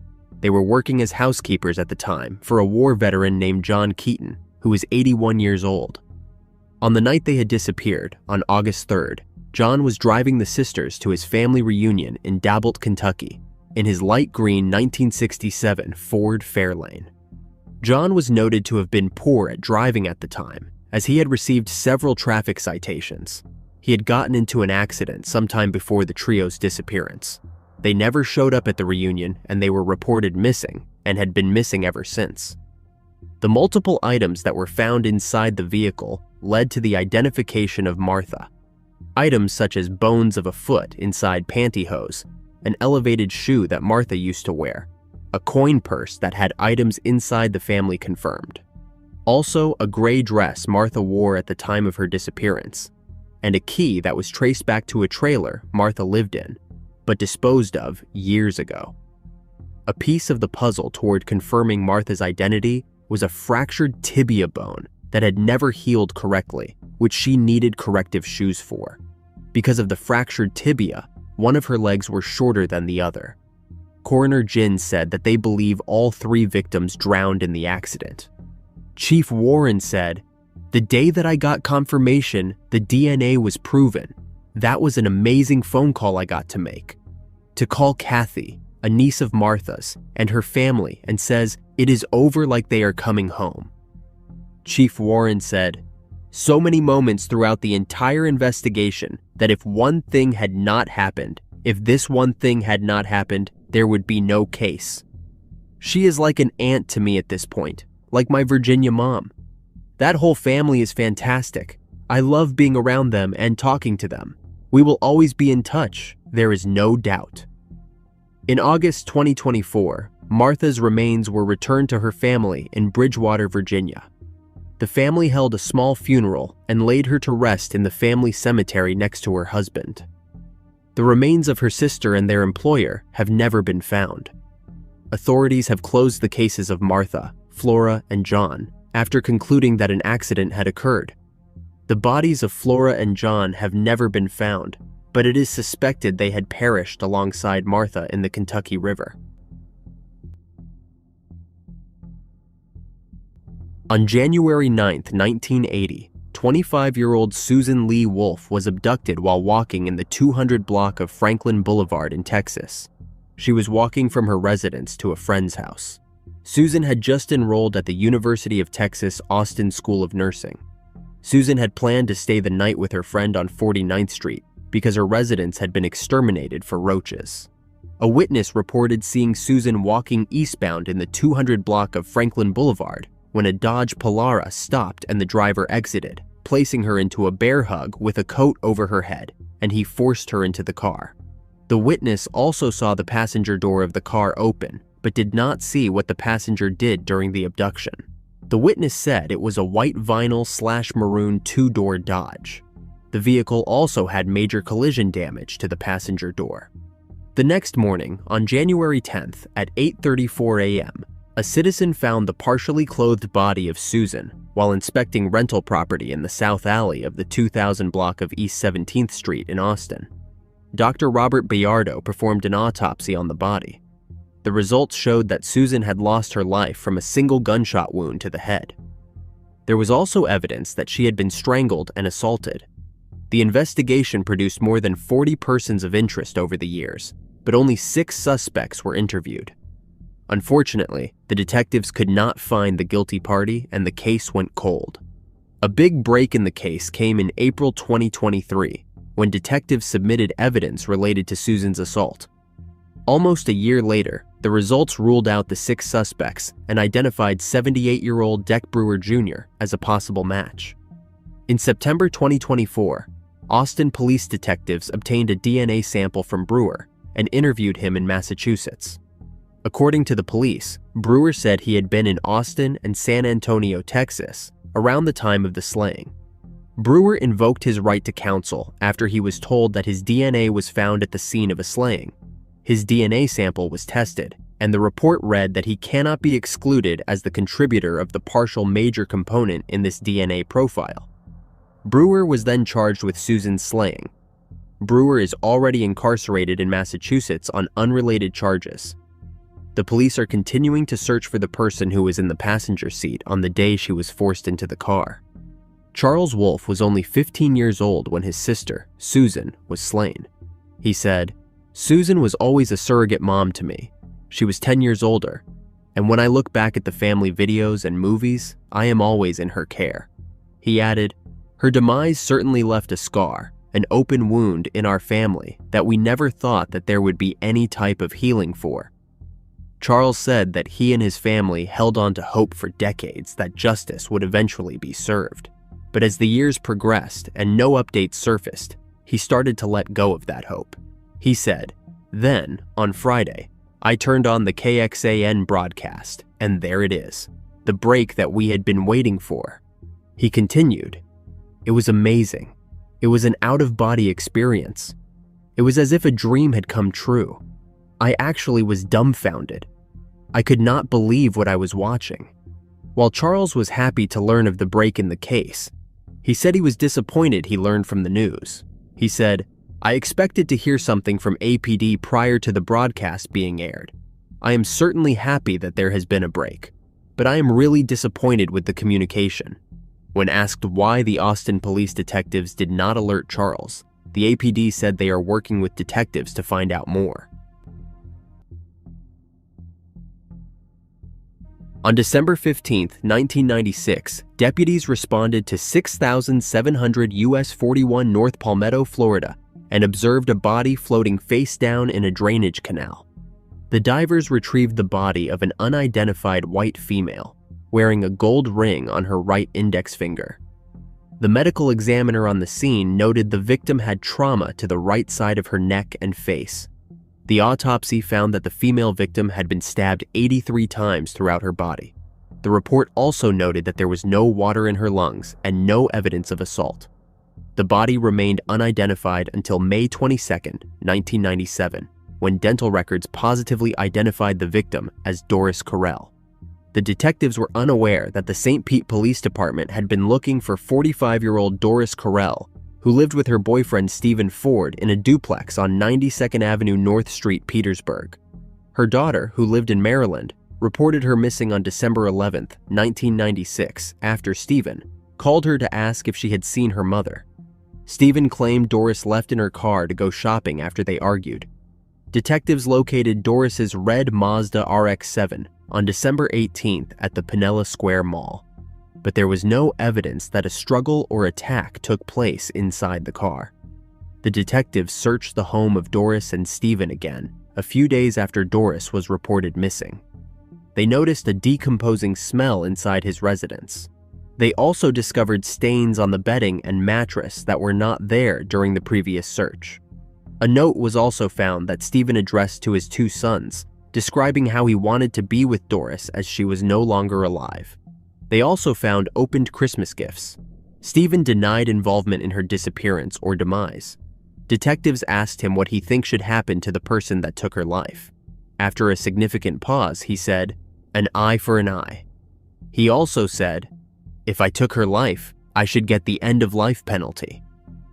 They were working as housekeepers at the time for a war veteran named John Keaton, who was 81 years old. On the night they had disappeared, on August 3rd, John was driving the sisters to his family reunion in Dabbled, Kentucky, in his light green 1967 Ford Fairlane. John was noted to have been poor at driving at the time, as he had received several traffic citations. He had gotten into an accident sometime before the trio's disappearance. They never showed up at the reunion, and they were reported missing, and had been missing ever since. The multiple items that were found inside the vehicle led to the identification of Martha. Items such as bones of a foot inside pantyhose, an elevated shoe that Martha used to wear, a coin purse that had items inside the family confirmed. Also, a gray dress Martha wore at the time of her disappearance, and a key that was traced back to a trailer Martha lived in, but disposed of years ago. A piece of the puzzle toward confirming Martha's identity was a fractured tibia bone that had never healed correctly, which she needed corrective shoes for. Because of the fractured tibia, one of her legs were shorter than the other. Coroner Jin said that they believe all 3 victims drowned in the accident. Chief Warren said, "The day that I got confirmation the DNA was proven, that was an amazing phone call I got to make. To call Cathy, a niece of Martha's, and her family, and says it is over like they are coming home." Chief Warren said, "So many moments throughout the entire investigation that if one thing had not happened, if this one thing had not happened, there would be no case. She is like an aunt to me at this point, like my Virginia mom. That whole family is fantastic. I love being around them and talking to them. We will always be in touch, there is no doubt." In August 2024, Martha's remains were returned to her family in Bridgewater, Virginia. The family held a small funeral and laid her to rest in the family cemetery next to her husband. The remains of her sister and their employer have never been found. Authorities have closed the cases of Martha, Flora, and John after concluding that an accident had occurred. The bodies of Flora and John have never been found, but it is suspected they had perished alongside Martha in the Kentucky River. On January 9, 1980, 25-year-old Susan Lee Wolfe was abducted while walking in the 200 block of Franklin Boulevard in Texas. She was walking from her residence to a friend's house. Susan had just enrolled at the University of Texas Austin School of Nursing. Susan had planned to stay the night with her friend on 49th Street because her residence had been exterminated for roaches. A witness reported seeing Susan walking eastbound in the 200 block of Franklin Boulevard when a Dodge Polara stopped and the driver exited, placing her into a bear hug with a coat over her head, and he forced her into the car. The witness also saw the passenger door of the car open, but did not see what the passenger did during the abduction. The witness said it was a white vinyl/maroon 2-door Dodge. The vehicle also had major collision damage to the passenger door. The next morning, on January 10th at 8:34 a.m., a citizen found the partially clothed body of Susan while inspecting rental property in the South Alley of the 2000 block of East 17th Street in Austin. Dr. Robert Bayardo performed an autopsy on the body. The results showed that Susan had lost her life from a single gunshot wound to the head. There was also evidence that she had been strangled and assaulted. The investigation produced more than 40 persons of interest over the years, but only 6 suspects were interviewed. Unfortunately, the detectives could not find the guilty party and the case went cold. A big break in the case came in April 2023, when detectives submitted evidence related to Susan's assault. Almost a year later, the results ruled out the 6 suspects and identified 78-year-old Deck Brewer Jr. as a possible match. In September 2024, Austin police detectives obtained a DNA sample from Brewer and interviewed him in Massachusetts. According to the police, Brewer said he had been in Austin and San Antonio, Texas, around the time of the slaying. Brewer invoked his right to counsel after he was told that his DNA was found at the scene of a slaying. His DNA sample was tested, and the report read that he cannot be excluded as the contributor of the partial major component in this DNA profile. Brewer was then charged with Susan's slaying. Brewer is already incarcerated in Massachusetts on unrelated charges. The police are continuing to search for the person who was in the passenger seat on the day she was forced into the car. Charles Wolfe was only 15 years old when his sister, Susan, was slain. He said, "Susan was always a surrogate mom to me. She was 10 years older, and when I look back at the family videos and movies, I am always in her care." He added, "Her demise certainly left a scar, an open wound in our family that we never thought that there would be any type of healing for." Charles said that he and his family held on to hope for decades that justice would eventually be served. But as the years progressed and no updates surfaced, he started to let go of that hope. He said, "Then, on Friday, I turned on the KXAN broadcast, and there it is, the break that we had been waiting for." He continued, "It was amazing. It was an out-of-body experience. It was as if a dream had come true. I actually was dumbfounded. I could not believe what I was watching." While Charles was happy to learn of the break in the case, he said he was disappointed he learned from the news. He said, "I expected to hear something from APD prior to the broadcast being aired. I am certainly happy that there has been a break, but I am really disappointed with the communication." When asked why the Austin police detectives did not alert Charles, the APD said they are working with detectives to find out more. On December 15, 1996, deputies responded to 6,700 US 41 North Palmetto, Florida, and observed a body floating face down in a drainage canal. The divers retrieved the body of an unidentified white female, wearing a gold ring on her right index finger. The medical examiner on the scene noted the victim had trauma to the right side of her neck and face. The autopsy found that the female victim had been stabbed 83 times throughout her body. The report also noted that there was no water in her lungs and no evidence of assault. The body remained unidentified until May 22, 1997, when dental records positively identified the victim as Doris Korell. The detectives were unaware that the St. Pete Police Department had been looking for 45-year-old Doris Korell, who lived with her boyfriend Stephen Ford in a duplex on 92nd Avenue North Street, Petersburg. Her daughter, who lived in Maryland, reported her missing on December 11, 1996, after Stephen called her to ask if she had seen her mother. Stephen claimed Doris left in her car to go shopping after they argued. Detectives located Doris's red Mazda RX-7 on December 18th at the Pinella Square Mall, but there was no evidence that a struggle or attack took place inside the car. The detectives searched the home of Doris and Stephen again a few days after Doris was reported missing. They noticed a decomposing smell inside his residence. They also discovered stains on the bedding and mattress that were not there during the previous search. A note was also found that Stephen addressed to his two sons, describing how he wanted to be with Doris as she was no longer alive. They also found opened Christmas gifts. Stephen denied involvement in her disappearance or demise. Detectives asked him what he thinks should happen to the person that took her life. After a significant pause, he said, "An eye for an eye." He also said, "If I took her life, I should get the end-of-life penalty."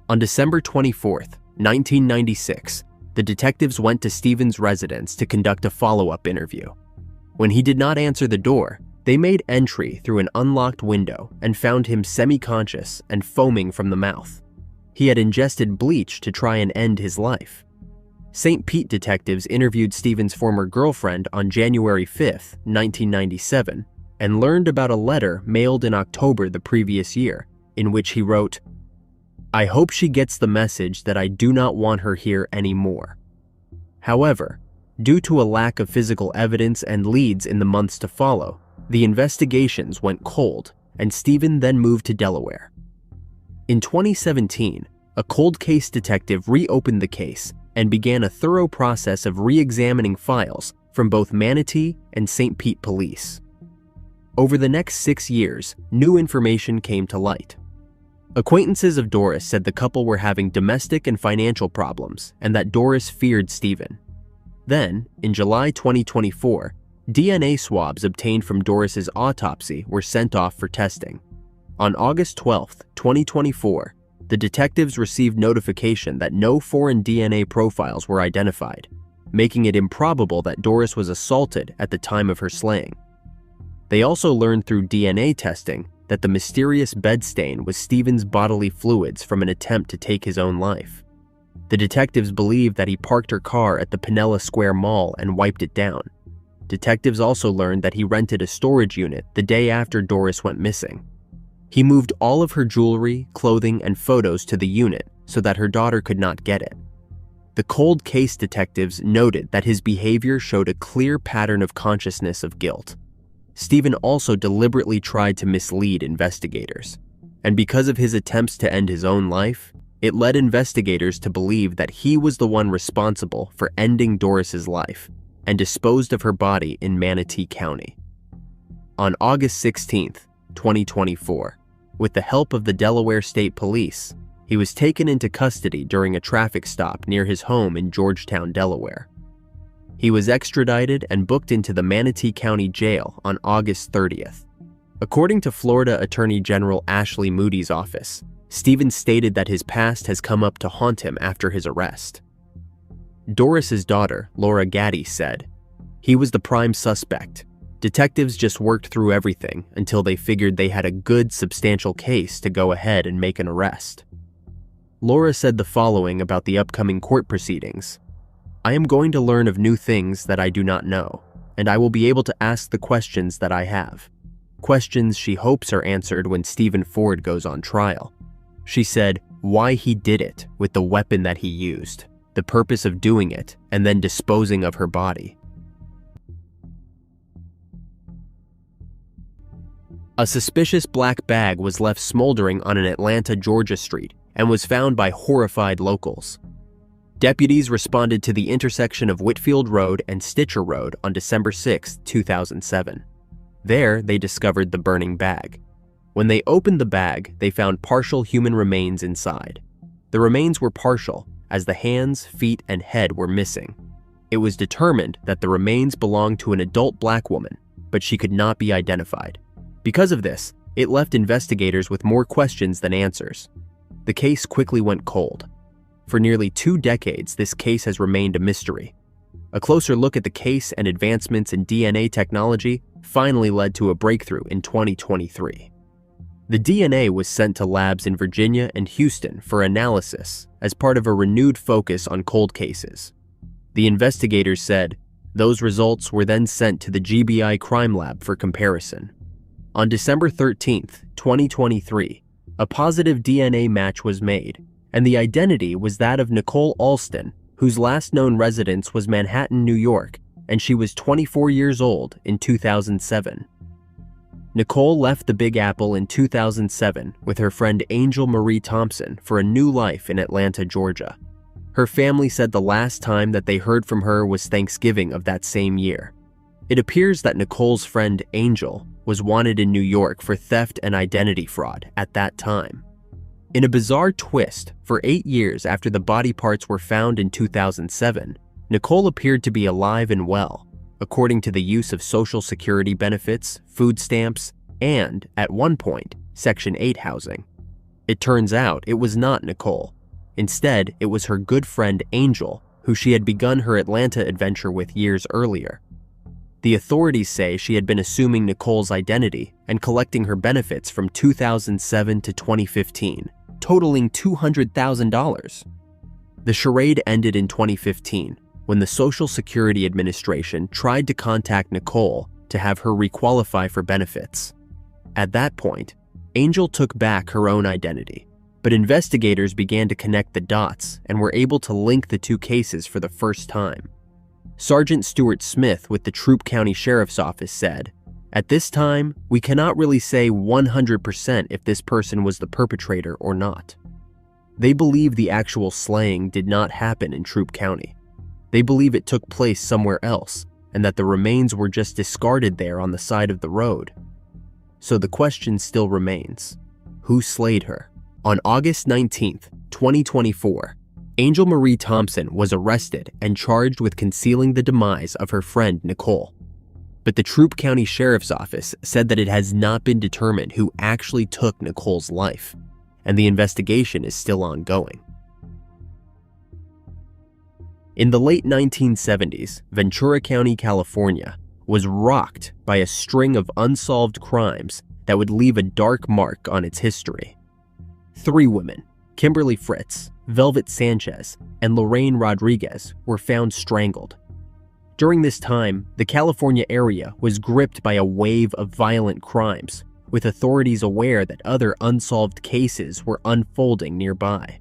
On December 24, 1996, the detectives went to Stephen's residence to conduct a follow-up interview. When he did not answer the door, they made entry through an unlocked window and found him semi-conscious and foaming from the mouth. He had ingested bleach to try and end his life. St. Pete detectives interviewed Stephen's former girlfriend on January 5, 1997, and learned about a letter mailed in October the previous year, in which he wrote, "I hope she gets the message that I do not want her here anymore." However, due to a lack of physical evidence and leads in the months to follow, the investigations went cold, and Stephen then moved to Delaware. In 2017, a cold case detective reopened the case and began a thorough process of re-examining files from both Manatee and St. Pete police. Over the next 6 years, new information came to light. Acquaintances of Doris said the couple were having domestic and financial problems and that Doris feared Stephen. Then, in July 2024, DNA swabs obtained from Doris's autopsy were sent off for testing. On August 12, 2024, the detectives received notification that no foreign DNA profiles were identified, making it improbable that Doris was assaulted at the time of her slaying. They also learned through DNA testing that the mysterious bed stain was Stephen's bodily fluids from an attempt to take his own life. The detectives believed that he parked her car at the Pinella Square Mall and wiped it down. Detectives also learned that he rented a storage unit the day after Doris went missing. He moved all of her jewelry, clothing, and photos to the unit so that her daughter could not get it. The cold case detectives noted that his behavior showed a clear pattern of consciousness of guilt. Stephen also deliberately tried to mislead investigators, and because of his attempts to end his own life, it led investigators to believe that he was the one responsible for ending Doris's life and disposed of her body in Manatee County. On August 16, 2024, with the help of the Delaware State Police, he was taken into custody during a traffic stop near his home in Georgetown, Delaware. He was extradited and booked into the Manatee County Jail on August 30th. According to Florida Attorney General Ashley Moody's office, Stephen stated that his past has come up to haunt him after his arrest. Doris's daughter, Laura Gaddy, said, "He was the prime suspect. Detectives just worked through everything until they figured they had a good, substantial case to go ahead and make an arrest." Laura said the following about the upcoming court proceedings: "I am going to learn of new things that I do not know, and I will be able to ask the questions that I have. Questions she hopes are answered when Stephen Ford goes on trial." She said why he did it with the weapon that he used, the purpose of doing it, and then disposing of her body. A suspicious black bag was left smoldering on an Atlanta, Georgia street and was found by horrified locals. Deputies responded to the intersection of Whitfield Road and Stitcher Road on December 6, 2007. There, they discovered the burning bag. When they opened the bag, they found partial human remains inside. The remains were partial, as the hands, feet, and head were missing. It was determined that the remains belonged to an adult black woman, but she could not be identified. Because of this, it left investigators with more questions than answers. The case quickly went cold. For nearly 2 decades, this case has remained a mystery. A closer look at the case and advancements in DNA technology finally led to a breakthrough in 2023. The DNA was sent to labs in Virginia and Houston for analysis as part of a renewed focus on cold cases. The investigators said those results were then sent to the GBI Crime Lab for comparison. On December 13, 2023, a positive DNA match was made, and the identity was that of Nicole Alston, whose last known residence was Manhattan, New York, and she was 24 years old in 2007. Nicole left the Big Apple in 2007 with her friend Angel Marie Thompson for a new life in Atlanta, Georgia. Her family said the last time that they heard from her was Thanksgiving of that same year. It appears that Nicole's friend Angel was wanted in New York for theft and identity fraud at that time. In a bizarre twist, for 8 years after the body parts were found in 2007, Nicole appeared to be alive and well, according to the use of Social Security benefits, food stamps, and, at one point, Section 8 housing. It turns out it was not Nicole. Instead, it was her good friend Angel, who she had begun her Atlanta adventure with years earlier. The authorities say she had been assuming Nicole's identity and collecting her benefits from 2007 to 2015, totaling $200,000. The charade ended in 2015, when the Social Security Administration tried to contact Nicole to have her requalify for benefits. At that point, Angel took back her own identity, but investigators began to connect the dots and were able to link the two cases for the first time. Sergeant Stuart Smith with the Troup County Sheriff's Office said, "At this time, we cannot really say 100% if this person was the perpetrator or not." They believe the actual slaying did not happen in Troup County. They believe it took place somewhere else, and that the remains were just discarded there on the side of the road. So the question still remains: who slayed her? On August 19, 2024, Angel Marie Thompson was arrested and charged with concealing the demise of her friend Nicole. But the Troup County Sheriff's Office said that it has not been determined who actually took Nicole's life, and the investigation is still ongoing. In the late 1970s, Ventura County, California, was rocked by a string of unsolved crimes that would leave a dark mark on its history. 3 women, Kimberly Fritz, Velvet Sanchez, and Lorraine Rodriguez, were found strangled. During this time, the California area was gripped by a wave of violent crimes, with authorities aware that other unsolved cases were unfolding nearby.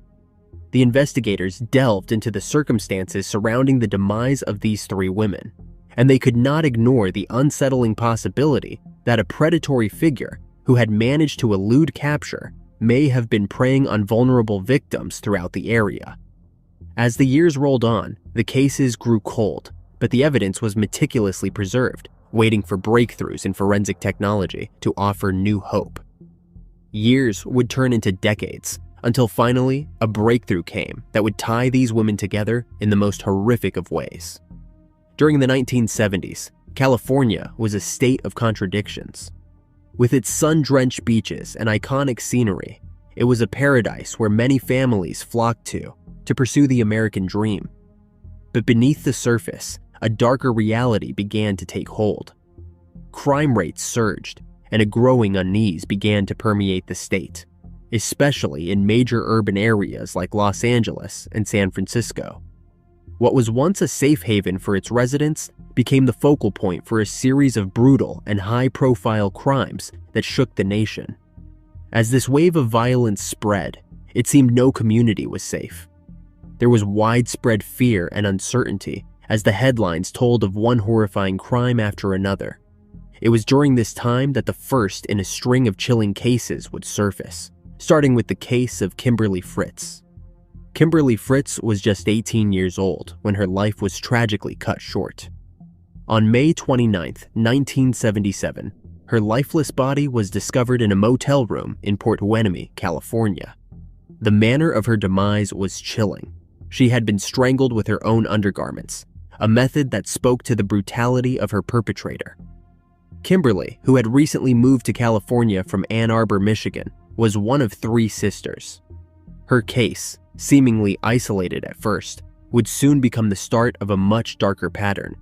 the investigators delved into the circumstances surrounding the demise of these 3 women, and they could not ignore the unsettling possibility that a predatory figure who had managed to elude capture may have been preying on vulnerable victims throughout the area. As the years rolled on, the cases grew cold, but the evidence was meticulously preserved, waiting for breakthroughs in forensic technology to offer new hope. Years would turn into decades, until finally a breakthrough came that would tie these women together in the most horrific of ways. During the 1970s, California was a state of contradictions. With its sun-drenched beaches and iconic scenery, it was a paradise where many families flocked to pursue the American dream. But beneath the surface, a darker reality began to take hold. Crime rates surged, and a growing unease began to permeate the state, especially in major urban areas like Los Angeles and San Francisco. What was once a safe haven for its residents became the focal point for a series of brutal and high-profile crimes that shook the nation. As this wave of violence spread, it seemed no community was safe. There was widespread fear and uncertainty as the headlines told of one horrifying crime after another. It was during this time that the first in a string of chilling cases would surface, starting with the case of Kimberly Fritz. Kimberly Fritz was just 18 years old when her life was tragically cut short. On May 29, 1977, her lifeless body was discovered in a motel room in Port Hueneme, California. The manner of her demise was chilling. She had been strangled with her own undergarments, a method that spoke to the brutality of her perpetrator. Kimberly, who had recently moved to California from Ann Arbor, Michigan, was one of 3 sisters. Her case, seemingly isolated at first, would soon become the start of a much darker pattern,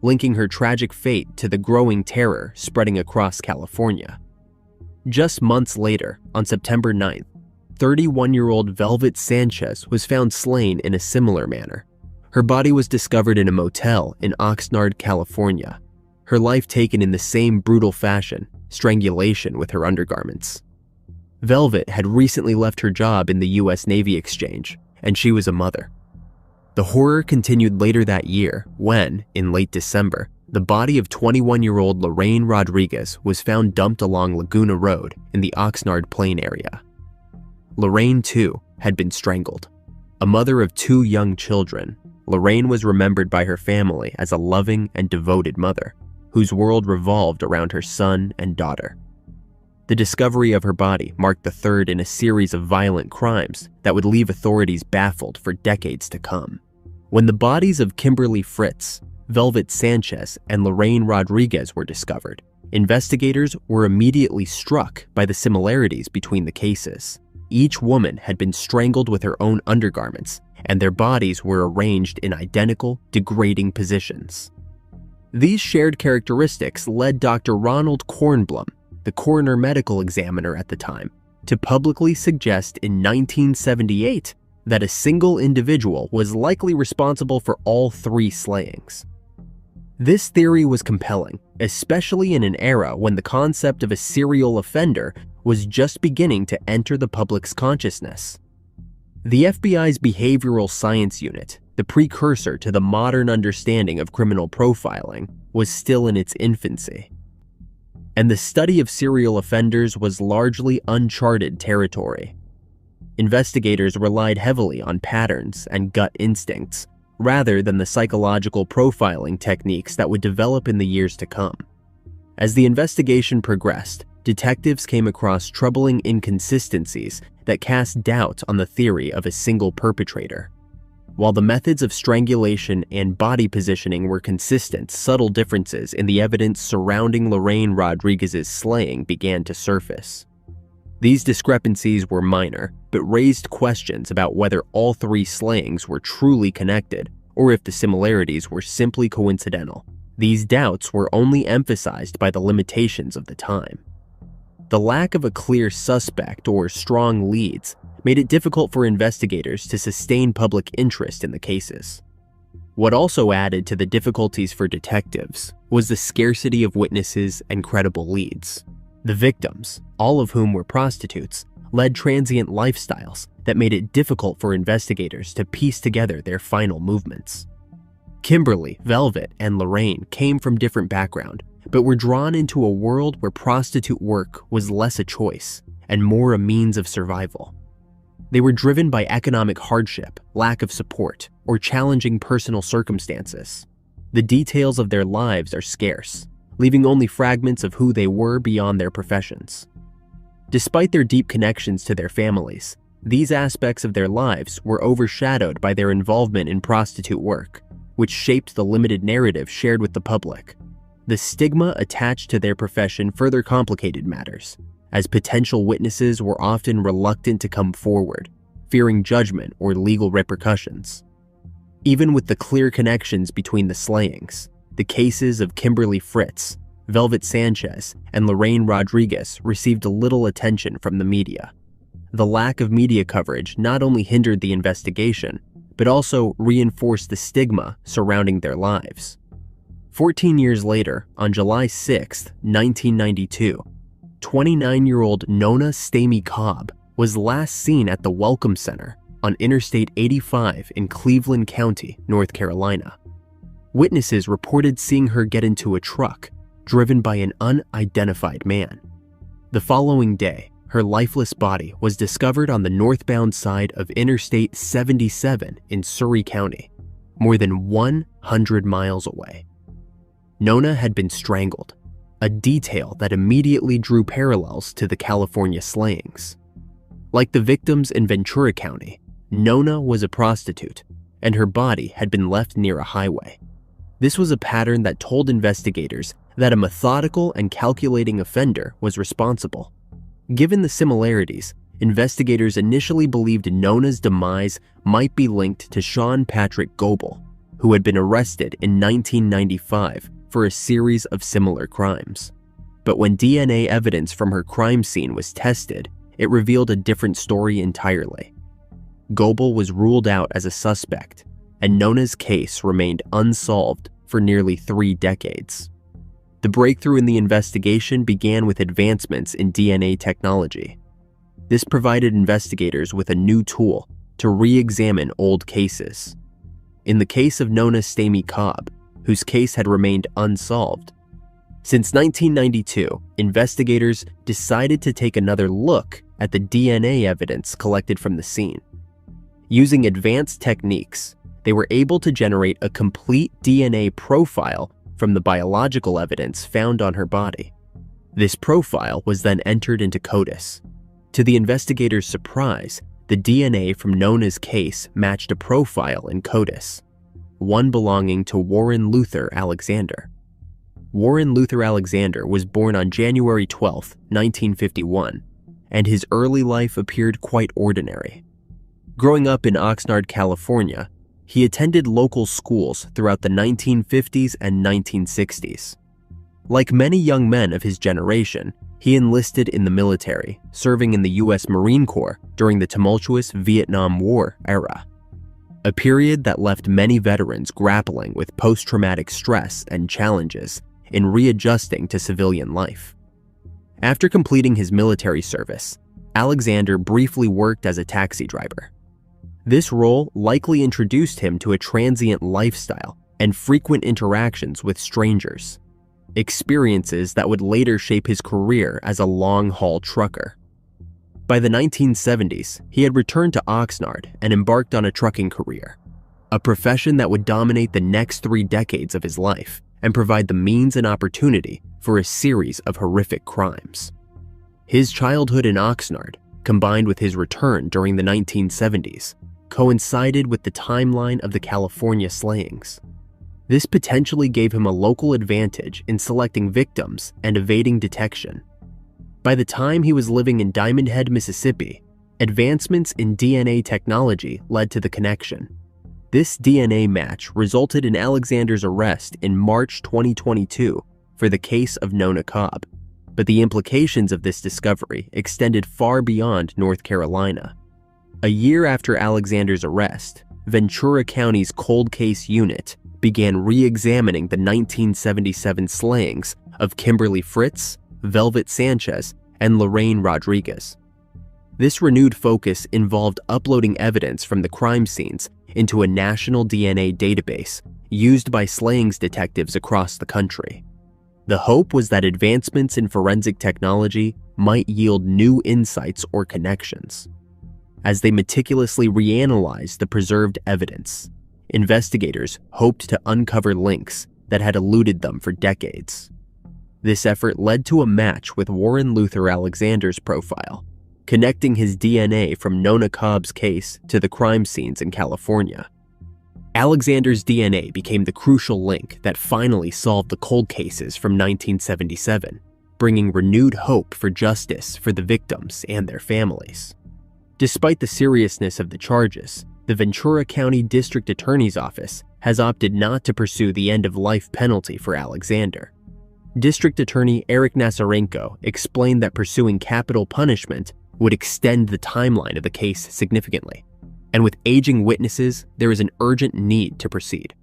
linking her tragic fate to the growing terror spreading across California. Just months later, on September 9th, 31-year-old Velvet Sanchez was found slain in a similar manner. Her body was discovered in a motel in Oxnard, California. Her life taken in the same brutal fashion, strangulation with her undergarments. Velvet had recently left her job in the U.S. Navy Exchange, and she was a mother. The horror continued later that year when, in late December, the body of 21-year-old Lorraine Rodriguez was found dumped along Laguna Road in the Oxnard Plain area. Lorraine, too, had been strangled. A mother of 2 young children, Lorraine was remembered by her family as a loving and devoted mother, whose world revolved around her son and daughter. The discovery of her body marked the third in a series of violent crimes that would leave authorities baffled for decades to come. When the bodies of Kimberly Fritz, Velvet Sanchez, and Lorraine Rodriguez were discovered, investigators were immediately struck by the similarities between the cases. Each woman had been strangled with her own undergarments, and their bodies were arranged in identical, degrading positions. These shared characteristics led Dr. Ronald Kornblum, the coroner medical examiner at the time, to publicly suggest in 1978 that a single individual was likely responsible for all 3 slayings. This theory was compelling, especially in an era when the concept of a serial offender was just beginning to enter the public's consciousness. The FBI's Behavioral Science Unit, the precursor to the modern understanding of criminal profiling, was still in its infancy. And the study of serial offenders was largely uncharted territory. Investigators relied heavily on patterns and gut instincts, rather than the psychological profiling techniques that would develop in the years to come. As the investigation progressed, detectives came across troubling inconsistencies that cast doubt on the theory of a single perpetrator. While the methods of strangulation and body positioning were consistent, subtle differences in the evidence surrounding Lorraine Rodriguez's slaying began to surface. These discrepancies were minor, but raised questions about whether all 3 slayings were truly connected or if the similarities were simply coincidental. These doubts were only emphasized by the limitations of the time. The lack of a clear suspect or strong leads made it difficult for investigators to sustain public interest in the cases. What also added to the difficulties for detectives was the scarcity of witnesses and credible leads. The victims, all of whom were prostitutes, led transient lifestyles that made it difficult for investigators to piece together their final movements. Kimberly, Velvet, and Lorraine came from different backgrounds, but were drawn into a world where prostitute work was less a choice and more a means of survival. They were driven by economic hardship, lack of support, or challenging personal circumstances. The details of their lives are scarce, leaving only fragments of who they were beyond their professions. Despite their deep connections to their families, these aspects of their lives were overshadowed by their involvement in prostitute work, which shaped the limited narrative shared with the public. The stigma attached to their profession further complicated matters, as potential witnesses were often reluctant to come forward, fearing judgment or legal repercussions. Even with the clear connections between the slayings, the cases of Kimberly Fritz, Velvet Sanchez, and Lorraine Rodriguez received little attention from the media. The lack of media coverage not only hindered the investigation, but also reinforced the stigma surrounding their lives. 14 years later, on July 6, 1992, 29-year-old Nona Stamey Cobb was last seen at the Welcome Center on Interstate 85 in Cleveland County, North Carolina. Witnesses reported seeing her get into a truck driven by an unidentified man. The following day, her lifeless body was discovered on the northbound side of Interstate 77 in Surry County, more than 100 miles away. Nona had been strangled, a detail that immediately drew parallels to the California slayings. Like the victims in Ventura County, Nona was a prostitute, and her body had been left near a highway. This was a pattern that told investigators that a methodical and calculating offender was responsible. Given the similarities, investigators initially believed Nona's demise might be linked to Sean Patrick Goebel, who had been arrested in 1995 for a series of similar crimes. But when DNA evidence from her crime scene was tested, it revealed a different story entirely. Goebel was ruled out as a suspect, and Nona's case remained unsolved for nearly 3 decades. The breakthrough in the investigation began with advancements in DNA technology. This provided investigators with a new tool to re-examine old cases. In the case of Nona Stamey Cobb, whose case had remained unsolved, since 1992, investigators decided to take another look at the DNA evidence collected from the scene. Using advanced techniques, they were able to generate a complete DNA profile from the biological evidence found on her body. This profile was then entered into CODIS. To the investigators' surprise, the DNA from Nona's case matched a profile in CODIS, one belonging to Warren Luther Alexander. Warren Luther Alexander was born on January 12, 1951, and his early life appeared quite ordinary. Growing up in Oxnard, California, he attended local schools throughout the 1950s and 1960s. Like many young men of his generation, he enlisted in the military, serving in the U.S. Marine Corps during the tumultuous Vietnam War era, a period that left many veterans grappling with post-traumatic stress and challenges in readjusting to civilian life. After completing his military service, Alexander briefly worked as a taxi driver. This role likely introduced him to a transient lifestyle and frequent interactions with strangers, experiences that would later shape his career as a long-haul trucker. By the 1970s, he had returned to Oxnard and embarked on a trucking career, a profession that would dominate the next 3 decades of his life and provide the means and opportunity for a series of horrific crimes. His childhood in Oxnard, combined with his return during the 1970s, coincided with the timeline of the California slayings. This potentially gave him a local advantage in selecting victims and evading detection. By the time he was living in Diamond Head, Mississippi, advancements in DNA technology led to the connection. This DNA match resulted in Alexander's arrest in March 2022 for the case of Nona Cobb, but the implications of this discovery extended far beyond North Carolina. A year after Alexander's arrest, Ventura County's Cold Case Unit began re-examining the 1977 slayings of Kimberly Fritz, Velvet Sanchez, and Lorraine Rodriguez. This renewed focus involved uploading evidence from the crime scenes into a national DNA database used by slayings detectives across the country. The hope was that advancements in forensic technology might yield new insights or connections. As they meticulously reanalyzed the preserved evidence, investigators hoped to uncover links that had eluded them for decades. This effort led to a match with Warren Luther Alexander's profile, connecting his DNA from Nona Cobb's case to the crime scenes in California. Alexander's DNA became the crucial link that finally solved the cold cases from 1977, bringing renewed hope for justice for the victims and their families. Despite the seriousness of the charges, the Ventura County District Attorney's Office has opted not to pursue the end-of-life penalty for Alexander. District Attorney Eric Nasarenko explained that pursuing capital punishment would extend the timeline of the case significantly, and with aging witnesses, there is an urgent need to proceed.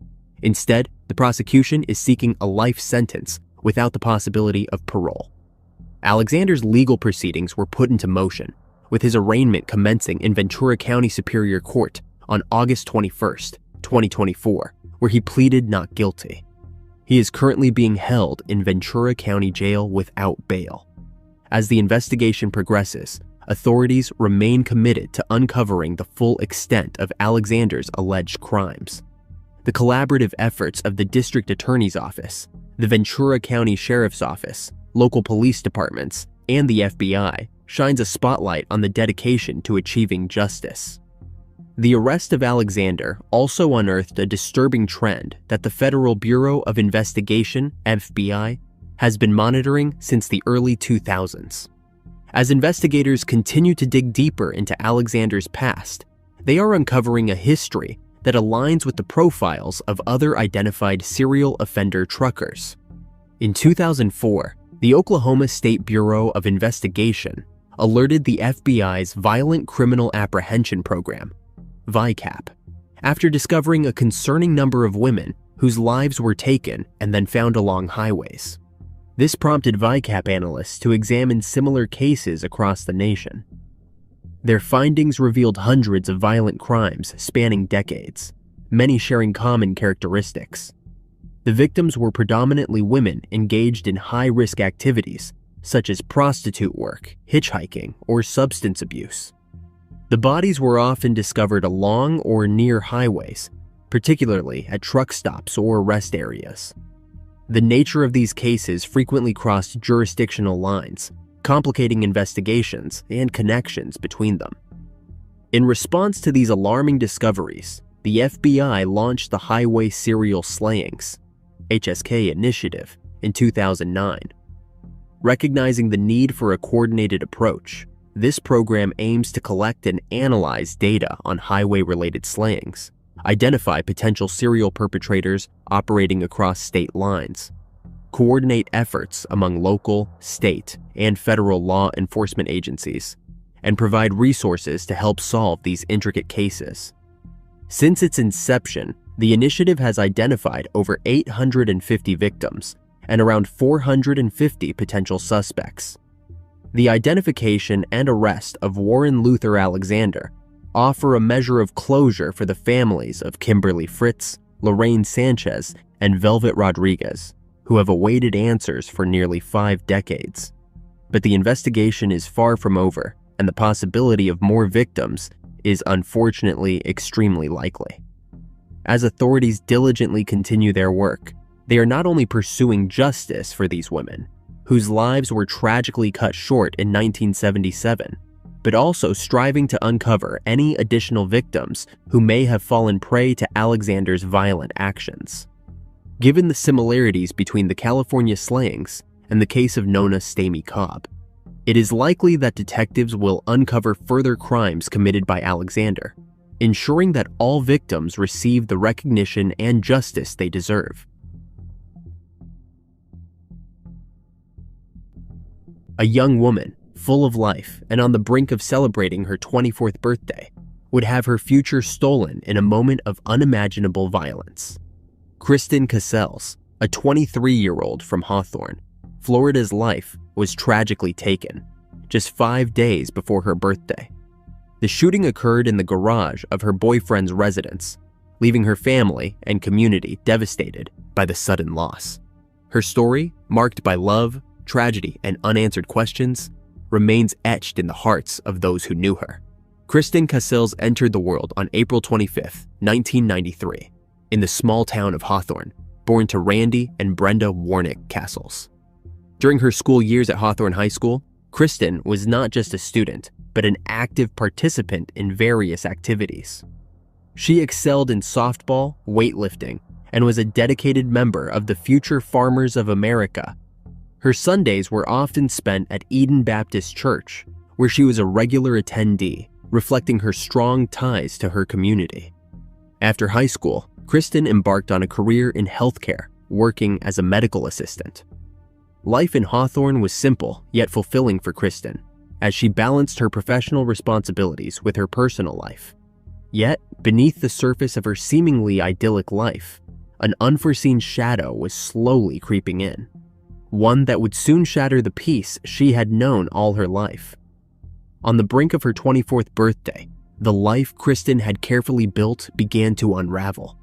Instead, the prosecution is seeking a life sentence without the possibility of parole. Alexander's legal proceedings were put into motion, with his arraignment commencing in Ventura County Superior Court on August 21st, 2024, where he pleaded not guilty. He is currently being held in Ventura County Jail without bail. As the investigation progresses, authorities remain committed to uncovering the full extent of Alexander's alleged crimes. The collaborative efforts of the District Attorney's Office, the Ventura County Sheriff's Office, local police departments, and the FBI shines a spotlight on the dedication to achieving justice. The arrest of Alexander also unearthed a disturbing trend that the Federal Bureau of Investigation, FBI, has been monitoring since the early 2000s. As investigators continue to dig deeper into Alexander's past, they are uncovering a history that aligns with the profiles of other identified serial offender truckers. In 2004, the Oklahoma State Bureau of Investigation alerted the FBI's Violent Criminal Apprehension Program, VICAP, after discovering a concerning number of women whose lives were taken and then found along highways. This prompted VICAP analysts to examine similar cases across the nation. Their findings revealed hundreds of violent crimes spanning decades, many sharing common characteristics. The victims were predominantly women engaged in high-risk activities such as prostitute work, hitchhiking, or substance abuse. The bodies were often discovered along or near highways, particularly at truck stops or rest areas. The nature of these cases frequently crossed jurisdictional lines, complicating investigations and connections between them. In response to these alarming discoveries, the FBI launched the Highway Serial Slayings (HSK) initiative in 2009. Recognizing the need for a coordinated approach, this program aims to collect and analyze data on highway-related slayings, identify potential serial perpetrators operating across state lines, coordinate efforts among local, state, and federal law enforcement agencies, and provide resources to help solve these intricate cases. Since its inception, the initiative has identified over 850 victims and around 450 potential suspects. The identification and arrest of Warren Luther Alexander offer a measure of closure for the families of Kimberly Fritz, Lorraine Sanchez, and Velvet Rodriguez, who have awaited answers for nearly 5 decades. But the investigation is far from over, and the possibility of more victims is unfortunately extremely likely. As authorities diligently continue their work, they are not only pursuing justice for these women, whose lives were tragically cut short in 1977, but also striving to uncover any additional victims who may have fallen prey to Alexander's violent actions. Given the similarities between the California slayings and the case of Nona Stamey Cobb, it is likely that detectives will uncover further crimes committed by Alexander, ensuring that all victims receive the recognition and justice they deserve. A young woman, full of life and on the brink of celebrating her 24th birthday, would have her future stolen in a moment of unimaginable violence. Christin Cassels, a 23-year-old from Hawthorne, Florida's life was tragically taken, just 5 days before her birthday. The shooting occurred in the garage of her boyfriend's residence, leaving her family and community devastated by the sudden loss. Her story, marked by love, tragedy, and unanswered questions, remains etched in the hearts of those who knew her. Christin Cassels entered the world on April 25, 1993, in the small town of Hawthorne, born to Randy and Brenda Warnick Cassels. During her school years at Hawthorne High School, Christin was not just a student, but an active participant in various activities. She excelled in softball, weightlifting, and was a dedicated member of the Future Farmers of America. Her Sundays were often spent at Eden Baptist Church, where she was a regular attendee, reflecting her strong ties to her community. After high school, Christin embarked on a career in healthcare, working as a medical assistant. Life in Hawthorne was simple yet fulfilling for Christin, as she balanced her professional responsibilities with her personal life. Yet, beneath the surface of her seemingly idyllic life, an unforeseen shadow was slowly creeping in, one that would soon shatter the peace she had known all her life. On the brink of her 24th birthday, the life Christin had carefully built began to unravel.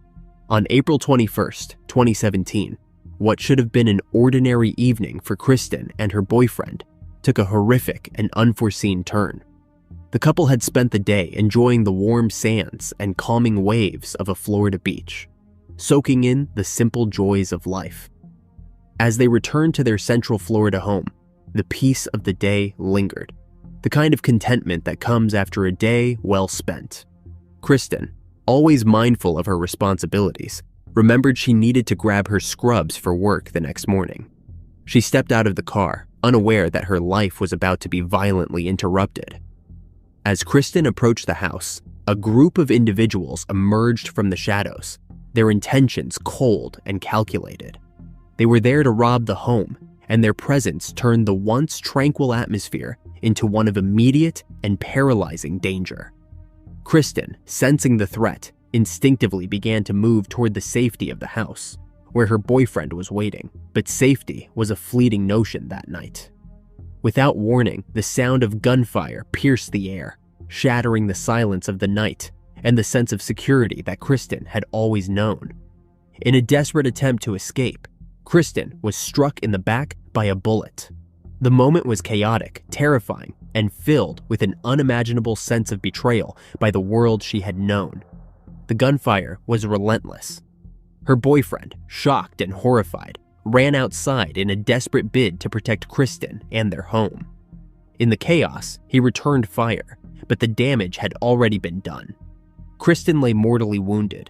On April 21st, 2017, what should have been an ordinary evening for Christin and her boyfriend took a horrific and unforeseen turn. The couple had spent the day enjoying the warm sands and calming waves of a Florida beach, soaking in the simple joys of life. As they returned to their Central Florida home, the peace of the day lingered, the kind of contentment that comes after a day well spent. Christin, always mindful of her responsibilities, remembered she needed to grab her scrubs for work the next morning. She stepped out of the car, unaware that her life was about to be violently interrupted. As Christin approached the house, a group of individuals emerged from the shadows, their intentions cold and calculated. They were there to rob the home, and their presence turned the once tranquil atmosphere into one of immediate and paralyzing danger. Christin, sensing the threat, instinctively began to move toward the safety of the house, where her boyfriend was waiting, but safety was a fleeting notion that night. Without warning, the sound of gunfire pierced the air, shattering the silence of the night and the sense of security that Christin had always known. In a desperate attempt to escape, Christin was struck in the back by a bullet. The moment was chaotic, terrifying, and filled with an unimaginable sense of betrayal by the world she had known. The gunfire was relentless. Her boyfriend, shocked and horrified, ran outside in a desperate bid to protect Christin and their home. In the chaos, he returned fire, but the damage had already been done. Christin lay mortally wounded.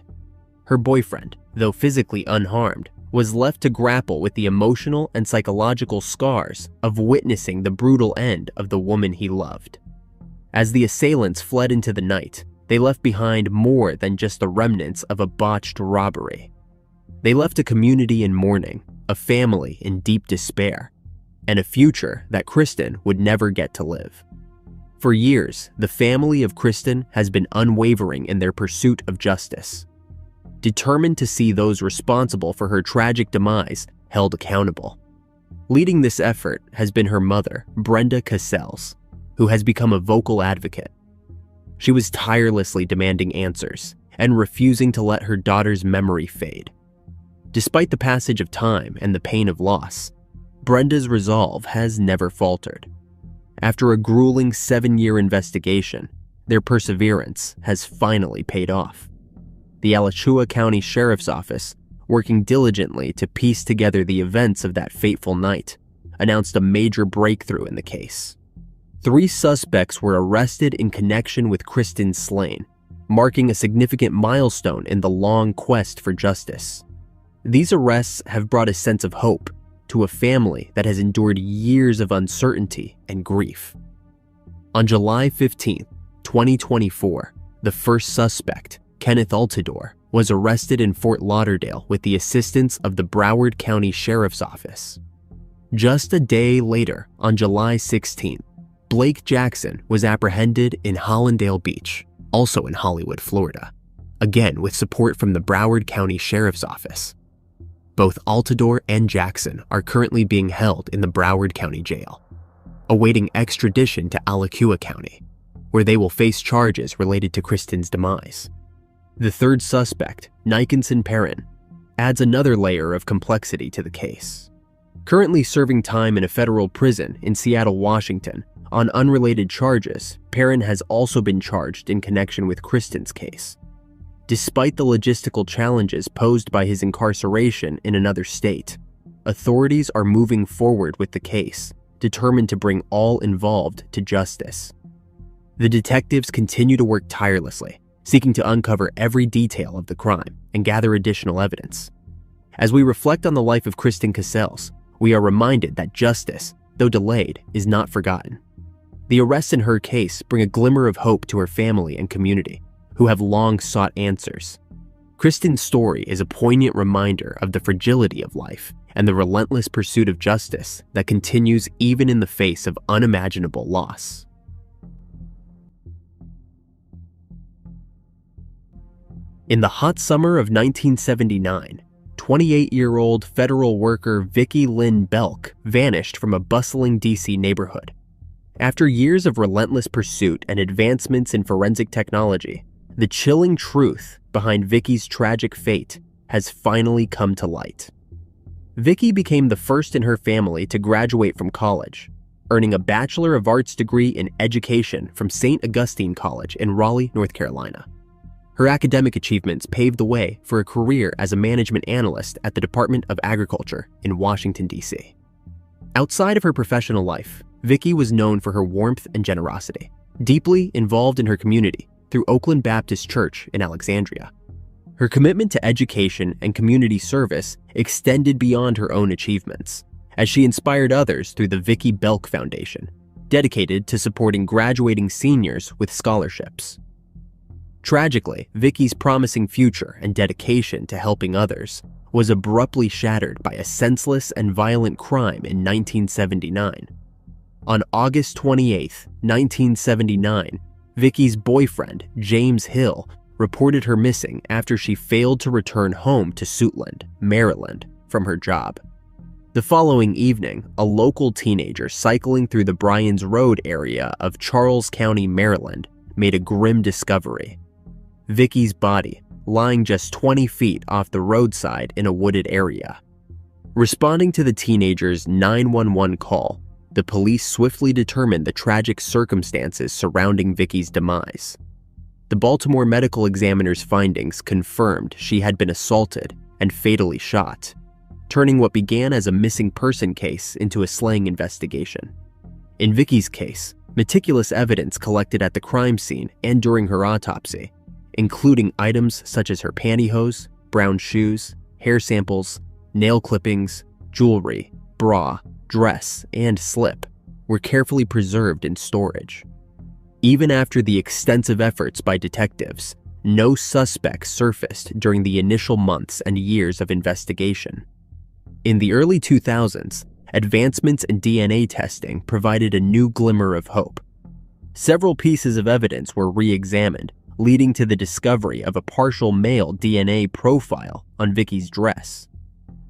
Her boyfriend, though physically unharmed, was left to grapple with the emotional and psychological scars of witnessing the brutal end of the woman he loved. As the assailants fled into the night, they left behind more than just the remnants of a botched robbery. They left a community in mourning, a family in deep despair, and a future that Christin would never get to live. For years, the family of Christin has been unwavering in their pursuit of justice, determined to see those responsible for her tragic demise held accountable. Leading this effort has been her mother, Brenda Cassels, who has become a vocal advocate. She was tirelessly demanding answers and refusing to let her daughter's memory fade. Despite the passage of time and the pain of loss, Brenda's resolve has never faltered. After a grueling 7-year investigation, their perseverance has finally paid off. The Alachua County Sheriff's Office, working diligently to piece together the events of that fateful night, announced a major breakthrough in the case. 3 suspects were arrested in connection with Christin's slaying, marking a significant milestone in the long quest for justice. These arrests have brought a sense of hope to a family that has endured years of uncertainty and grief. On July 15, 2024, the first suspect, Kenneth Altador, was arrested in Fort Lauderdale with the assistance of the Broward County Sheriff's Office. Just a day later, on July 16, Blake Jackson was apprehended in Hollandale Beach, also in Hollywood, Florida, again with support from the Broward County Sheriff's Office. Both Altador and Jackson are currently being held in the Broward County Jail. awaiting extradition to Alachua County, where they will face charges related to Christin's demise. The third suspect, Nikinson Perrin, adds another layer of complexity to the case. Currently serving time in a federal prison in Seattle, Washington, on unrelated charges, Perrin has also been charged in connection with Christin's case. Despite the logistical challenges posed by his incarceration in another state, authorities are moving forward with the case, determined to bring all involved to justice. The detectives continue to work tirelessly, seeking to uncover every detail of the crime and gather additional evidence. As we reflect on the life of Christin Cassels, we are reminded that justice, though delayed, is not forgotten. The arrests in her case bring a glimmer of hope to her family and community, who have long sought answers. Christin's story is a poignant reminder of the fragility of life and the relentless pursuit of justice that continues even in the face of unimaginable loss. In the hot summer of 1979, 28-year-old federal worker Vickie Lynn Belk vanished from a bustling D.C. neighborhood. After years of relentless pursuit and advancements in forensic technology, the chilling truth behind Vickie's tragic fate has finally come to light. Vickie became the first in her family to graduate from college, earning a Bachelor of Arts degree in education from St. Augustine College in Raleigh, North Carolina. Her academic achievements paved the way for a career as a management analyst at the Department of Agriculture in Washington, D.C. Outside of her professional life, Vickie was known for her warmth and generosity, deeply involved in her community through Oakland Baptist Church in Alexandria. Her commitment to education and community service extended beyond her own achievements, as she inspired others through the Vickie Belk Foundation, dedicated to supporting graduating seniors with scholarships. Tragically, Vickie's promising future and dedication to helping others was abruptly shattered by a senseless and violent crime in 1979. On August 28, 1979, Vickie's boyfriend, James Hill, reported her missing after she failed to return home to Suitland, Maryland, from her job. The following evening, a local teenager cycling through the Bryans Road area of Charles County, Maryland, made a grim discovery: Vickie's body lying just 20 feet off the roadside in a wooded area. Responding to the teenager's 911 call, the police swiftly determined the tragic circumstances surrounding Vickie's demise. The Baltimore medical examiner's findings confirmed she had been assaulted and fatally shot, turning what began as a missing person case into a slaying investigation. In Vickie's case, meticulous evidence collected at the crime scene and during her autopsy, including items such as her pantyhose, brown shoes, hair samples, nail clippings, jewelry, bra, dress, and slip, were carefully preserved in storage. Even after the extensive efforts by detectives, no suspects surfaced during the initial months and years of investigation. In the early 2000s, advancements in DNA testing provided a new glimmer of hope. Several pieces of evidence were re-examined, leading to the discovery of a partial male DNA profile on Vickie's dress.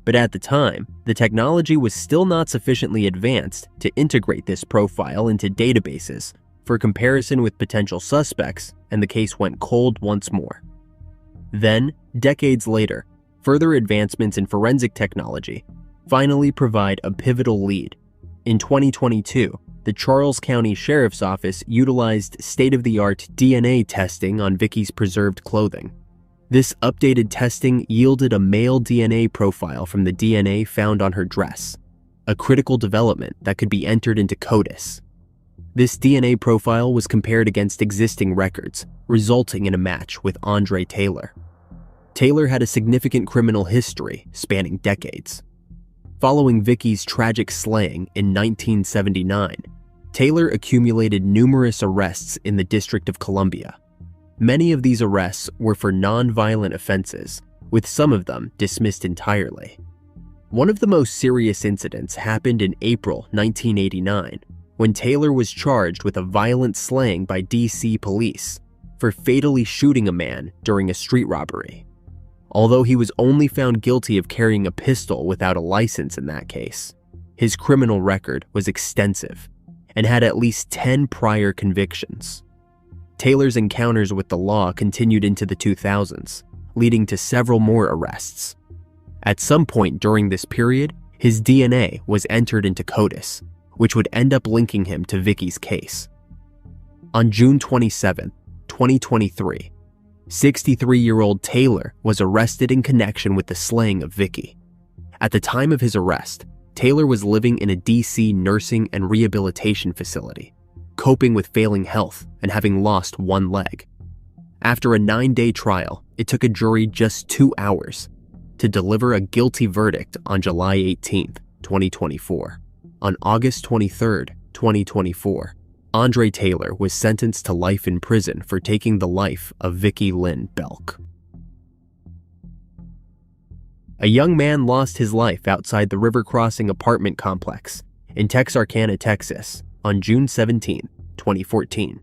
But at the time, the technology was still not sufficiently advanced to integrate this profile into databases for comparison with potential suspects, and the case went cold once more. Then, decades later, further advancements in forensic technology finally provide a pivotal lead. In 2022, the Charles County Sheriff's Office utilized state-of-the-art DNA testing on Vickie's preserved clothing. This updated testing yielded a male DNA profile from the DNA found on her dress, a critical development that could be entered into CODIS. This DNA profile was compared against existing records, resulting in a match with Andre Taylor. Taylor had a significant criminal history spanning decades. Following Vickie's tragic slaying in 1979, Taylor accumulated numerous arrests in the District of Columbia. Many of these arrests were for non-violent offenses, with some of them dismissed entirely. One of the most serious incidents happened in April 1989, when Taylor was charged with a violent slaying by D.C. police for fatally shooting a man during a street robbery. Although he was only found guilty of carrying a pistol without a license in that case, his criminal record was extensive, and had at least 10 prior convictions. Taylor's encounters with the law continued into the 2000s, leading to several more arrests. At some point during this period, his DNA was entered into CODIS, which would end up linking him to Vickie's case. On June 27, 2023, 63-year-old Taylor was arrested in connection with the slaying of Vickie. At the time of his arrest, Taylor was living in a DC nursing and rehabilitation facility, coping with failing health and having lost one leg. After a 9-day trial, it took a jury just 2 hours to deliver a guilty verdict on July 18, 2024. On August 23, 2024, Andre Taylor was sentenced to life in prison for taking the life of Vickie Lynn Belk. A young man lost his life outside the River Crossing apartment complex in Texarkana, Texas, on June 17, 2014.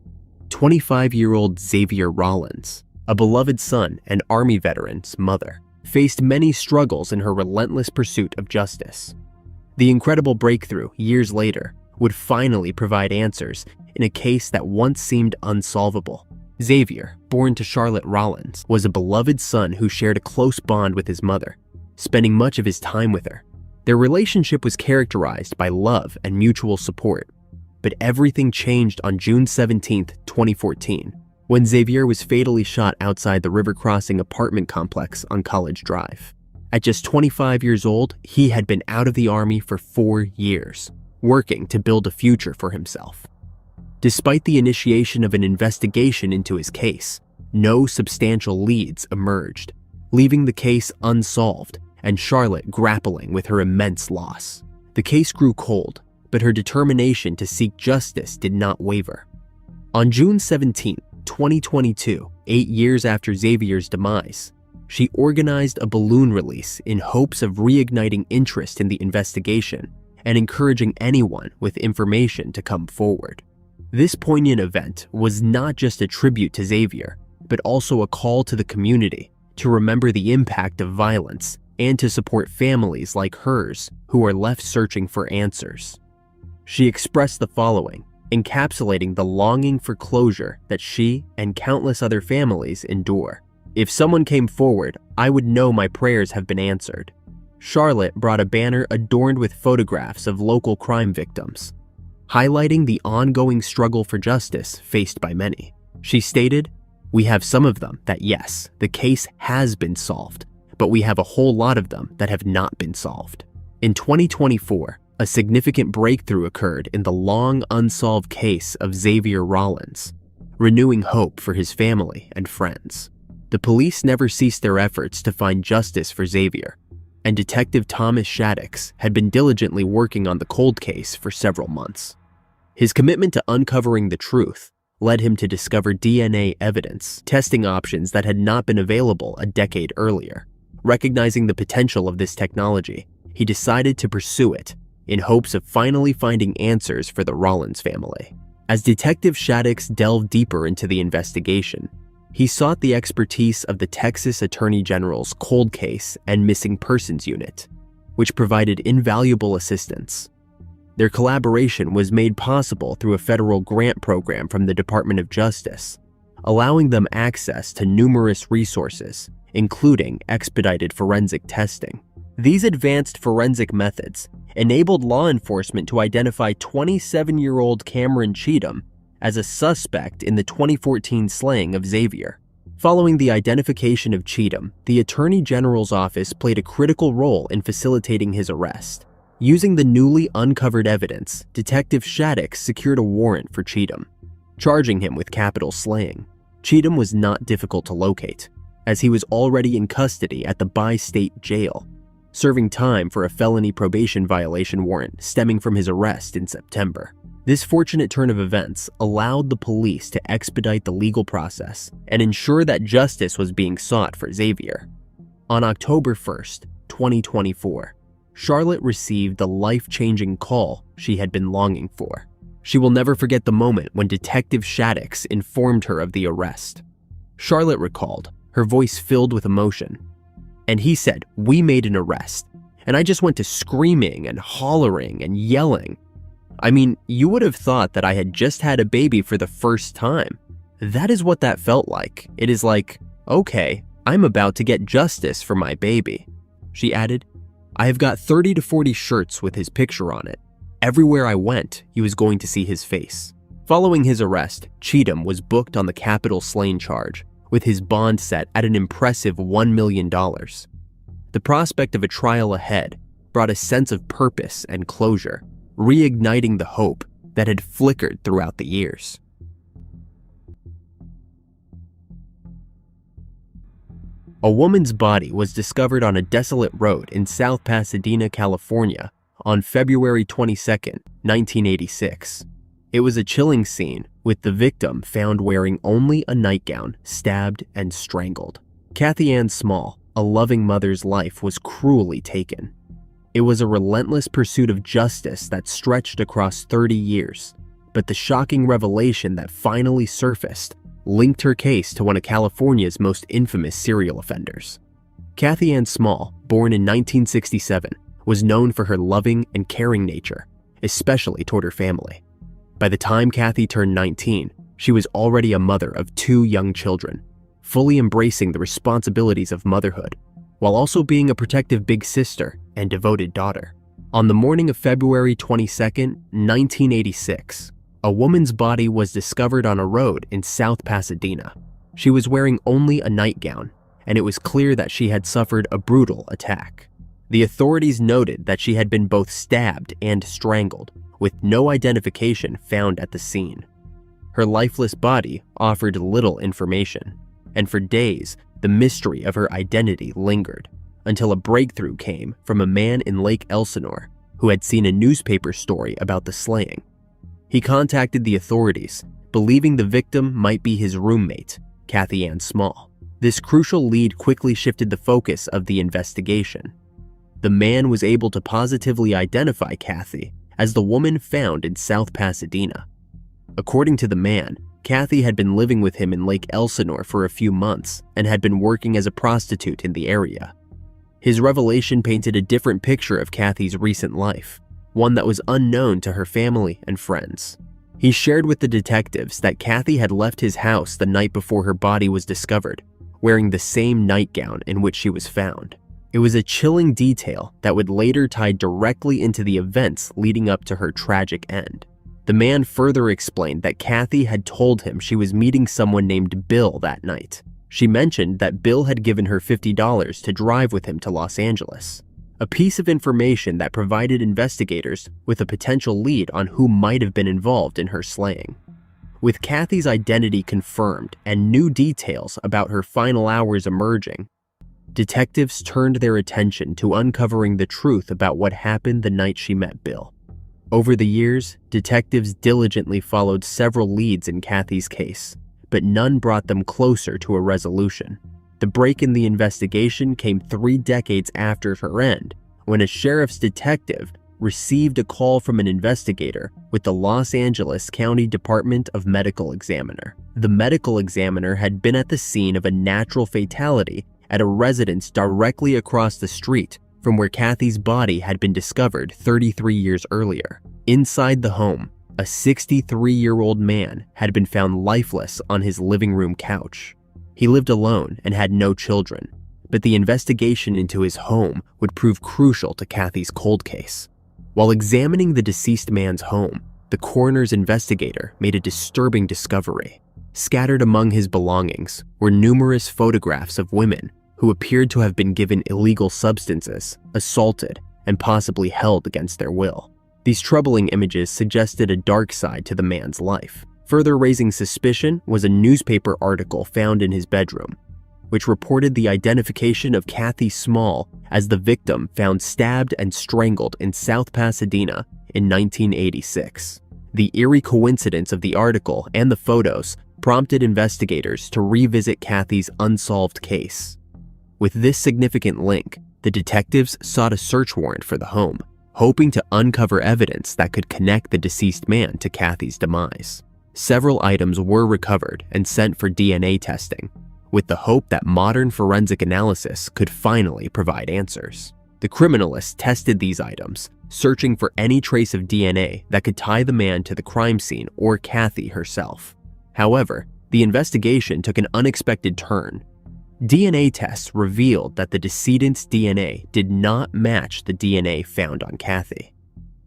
25-year-old Xavier Rollins, a beloved son and Army veteran's mother, faced many struggles in her relentless pursuit of justice. The incredible breakthrough years later would finally provide answers in a case that once seemed unsolvable. Xavier, born to Charlotte Rollins, was a beloved son who shared a close bond with his mother, spending much of his time with her. Their relationship was characterized by love and mutual support. But everything changed on June 17, 2014, when Xavier was fatally shot outside the River Crossing apartment complex on College Drive. At just 25 years old, he had been out of the Army for 4 years, working to build a future for himself. Despite the initiation of an investigation into his case, no substantial leads emerged, leaving the case unsolved and Charlotte grappling with her immense loss. The case grew cold, but her determination to seek justice did not waver. On June 17, 2022, 8 years after Xavier's demise, she organized a balloon release in hopes of reigniting interest in the investigation and encouraging anyone with information to come forward. This poignant event was not just a tribute to Xavier, but also a call to the community to remember the impact of violence and to support families like hers who are left searching for answers. She expressed the following, encapsulating the longing for closure that she and countless other families endure. If someone came forward, I would know my prayers have been answered. Charlotte brought a banner adorned with photographs of local crime victims, highlighting the ongoing struggle for justice faced by many. She stated, "We have some of them that yes, the case has been solved, but we have a whole lot of them that have not been solved." In 2024, a significant breakthrough occurred in the long unsolved case of Xavier Rollins, renewing hope for his family and friends. The police never ceased their efforts to find justice for Xavier, and Detective Thomas Shaddix had been diligently working on the cold case for several months. His commitment to uncovering the truth led him to discover DNA evidence, testing options that had not been available a decade earlier. Recognizing the potential of this technology, he decided to pursue it in hopes of finally finding answers for the Rollins family. As Detective Shaddix delved deeper into the investigation, he sought the expertise of the Texas Attorney General's Cold Case and Missing Persons Unit, which provided invaluable assistance. Their collaboration was made possible through a federal grant program from the Department of Justice, allowing them access to numerous resources, including expedited forensic testing. These advanced forensic methods enabled law enforcement to identify 27-year-old Cameron Cheatham as a suspect in the 2014 slaying of Xavier. Following the identification of Cheatham, the Attorney General's office played a critical role in facilitating his arrest. Using the newly uncovered evidence, Detective Shaddix secured a warrant for Cheatham, charging him with capital slaying. Cheatham was not difficult to locate, as he was already in custody at the bi-state jail, serving time for a felony probation violation warrant stemming from his arrest in September. This fortunate turn of events allowed the police to expedite the legal process and ensure that justice was being sought for Xavier. On October 1st, 2024, Charlotte received the life-changing call she had been longing for. She will never forget the moment when Detective Shaddix informed her of the arrest. Charlotte recalled, her voice filled with emotion. And he said, "We made an arrest, and I just went to screaming and hollering and yelling. I mean, you would have thought that I had just had a baby for the first time. That is what that felt like. It is like, okay, I'm about to get justice for my baby." She added, "I have got 30 to 40 shirts with his picture on it. Everywhere I went, he was going to see his face." Following his arrest, Cheatham was booked on the capital slaying charge, with his bond set at an impressive $1 million. The prospect of a trial ahead brought a sense of purpose and closure, reigniting the hope that had flickered throughout the years. A woman's body was discovered on a desolate road in South Pasadena, California, on February 22, 1986. It was a chilling scene, with the victim found wearing only a nightgown, stabbed and strangled. Cathy Ann Small, a loving mother's life was cruelly taken. It was a relentless pursuit of justice that stretched across 30 years, but the shocking revelation that finally surfaced linked her case to one of California's most infamous serial offenders. Cathy Ann Small, born in 1967, was known for her loving and caring nature, especially toward her family. By the time Cathy turned 19, she was already a mother of 2 young children, fully embracing the responsibilities of motherhood, while also being a protective big sister and devoted daughter. On the morning of February 22, 1986, a woman's body was discovered on a road in South Pasadena. She was wearing only a nightgown, and it was clear that she had suffered a brutal attack. The authorities noted that she had been both stabbed and strangled, with no identification found at the scene. Her lifeless body offered little information, and for days, the mystery of her identity lingered, until a breakthrough came from a man in Lake Elsinore who had seen a newspaper story about the slaying. He contacted the authorities, believing the victim might be his roommate, Cathy Ann Small. This crucial lead quickly shifted the focus of the investigation. The man was able to positively identify Cathy as the woman found in South Pasadena. According to the man, Cathy had been living with him in Lake Elsinore for a few months and had been working as a prostitute in the area. His revelation painted a different picture of Cathy's recent life, one that was unknown to her family and friends. He shared with the detectives that Cathy had left his house the night before her body was discovered, wearing the same nightgown in which she was found. It was a chilling detail that would later tie directly into the events leading up to her tragic end. The man further explained that Cathy had told him she was meeting someone named Bill that night. She mentioned that Bill had given her $50 to drive with him to Los Angeles, a piece of information that provided investigators with a potential lead on who might have been involved in her slaying. With Cathy's identity confirmed and new details about her final hours emerging, detectives turned their attention to uncovering the truth about what happened the night she met Bill. Over the years, detectives diligently followed several leads in Cathy's case, but none brought them closer to a resolution. The break in the investigation came 3 decades after her end, when a sheriff's detective received a call from an investigator with the Los Angeles County Department of Medical Examiner. The medical examiner had been at the scene of a natural fatality at a residence directly across the street from where Cathy's body had been discovered 33 years earlier. Inside the home, a 63-year-old man had been found lifeless on his living room couch. He lived alone and had no children, but the investigation into his home would prove crucial to Cathy's cold case. While examining the deceased man's home, the coroner's investigator made a disturbing discovery. Scattered among his belongings were numerous photographs of women who appeared to have been given illegal substances, assaulted, and possibly held against their will. These troubling images suggested a dark side to the man's life. Further raising suspicion was a newspaper article found in his bedroom, which reported the identification of Cathy Small as the victim found stabbed and strangled in South Pasadena in 1986. The eerie coincidence of the article and the photos prompted investigators to revisit Cathy's unsolved case. With this significant link, the detectives sought a search warrant for the home, hoping to uncover evidence that could connect the deceased man to Cathy's demise. Several items were recovered and sent for DNA testing, with the hope that modern forensic analysis could finally provide answers. The criminalists tested these items, searching for any trace of DNA that could tie the man to the crime scene or Cathy herself. However, the investigation took an unexpected turn. DNA tests revealed that the decedent's DNA did not match the DNA found on Cathy.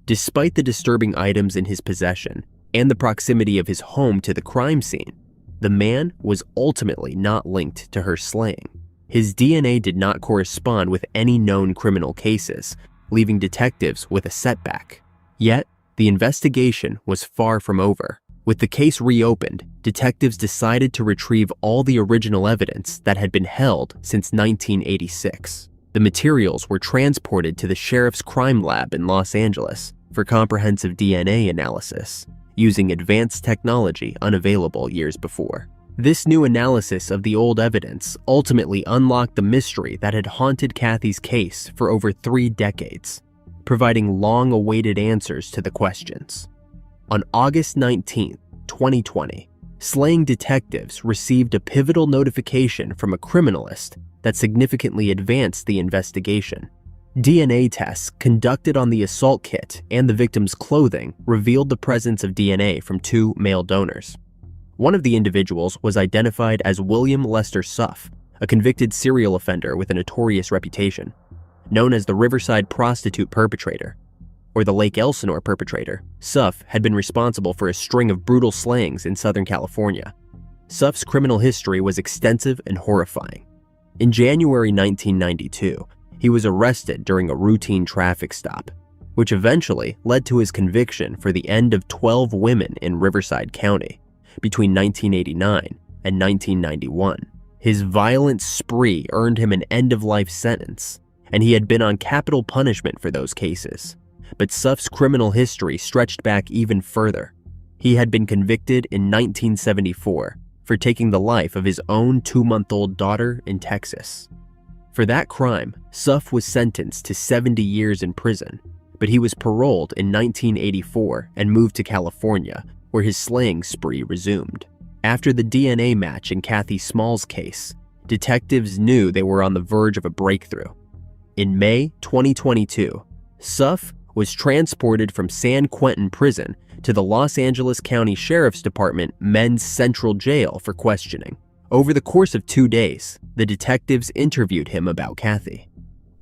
Despite the disturbing items in his possession and the proximity of his home to the crime scene, the man was ultimately not linked to her slaying. His DNA did not correspond with any known criminal cases, leaving detectives with a setback. Yet, the investigation was far from over. With the case reopened, detectives decided to retrieve all the original evidence that had been held since 1986. The materials were transported to the sheriff's crime lab in Los Angeles for comprehensive DNA analysis, using advanced technology unavailable years before. This new analysis of the old evidence ultimately unlocked the mystery that had haunted Cathy's case for over 3 decades, providing long-awaited answers to the questions. On August 19, 2020, slaying detectives received a pivotal notification from a criminalist that significantly advanced the investigation. DNA tests conducted on the assault kit and the victim's clothing revealed the presence of DNA from 2 male donors. One of the individuals was identified as William Lester Suff, a convicted serial offender with a notorious reputation. Known as the Riverside prostitute perpetrator, or the Lake Elsinore perpetrator, Suff had been responsible for a string of brutal slayings in Southern California. Suff's criminal history was extensive and horrifying. In January 1992, he was arrested during a routine traffic stop, which eventually led to his conviction for the end of 12 women in Riverside County between 1989 and 1991. His violent spree earned him an end-of-life sentence, and he had been on capital punishment for those cases. But Suff's criminal history stretched back even further. He had been convicted in 1974 for taking the life of his own 2-month-old daughter in Texas. For that crime, Suff was sentenced to 70 years in prison, but he was paroled in 1984 and moved to California, where his slaying spree resumed. After the DNA match in Cathy Small's case, detectives knew they were on the verge of a breakthrough. In May 2022, Suff was transported from San Quentin Prison to the Los Angeles County Sheriff's Department Men's Central Jail for questioning. Over the course of 2 days, the detectives interviewed him about Cathy.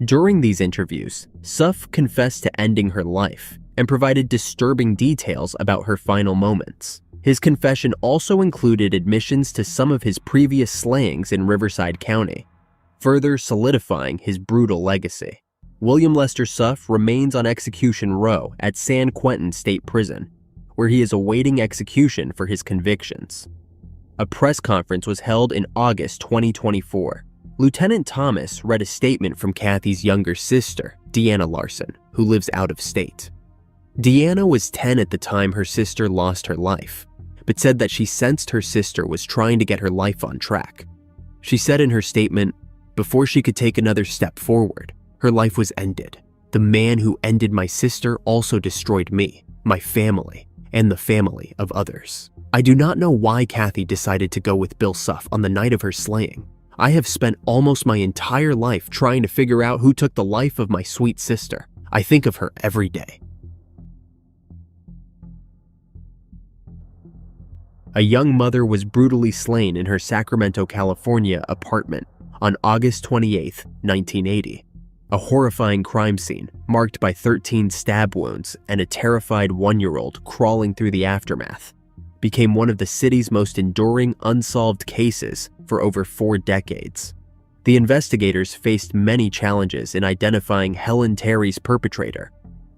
During these interviews, Suff confessed to ending her life and provided disturbing details about her final moments. His confession also included admissions to some of his previous slayings in Riverside County, further solidifying his brutal legacy. William Lester Suff remains on execution row at San Quentin State Prison, where he is awaiting execution for his convictions. A press conference was held in August 2024. Lieutenant Thomas read a statement from Cathy's younger sister, Deanna Larson, who lives out of state. Deanna was 10 at the time her sister lost her life, but said that she sensed her sister was trying to get her life on track. She said in her statement, "Before she could take another step forward, her life was ended. The man who ended my sister also destroyed me, my family, and the family of others. I do not know why Cathy decided to go with Bill Suff on the night of her slaying. I have spent almost my entire life trying to figure out who took the life of my sweet sister. I think of her every day." A young mother was brutally slain in her Sacramento, California apartment on August 28, 1980. A horrifying crime scene marked by 13 stab wounds and a terrified 1-year-old crawling through the aftermath became one of the city's most enduring unsolved cases for over 4 decades. The investigators faced many challenges in identifying Helen Terry's perpetrator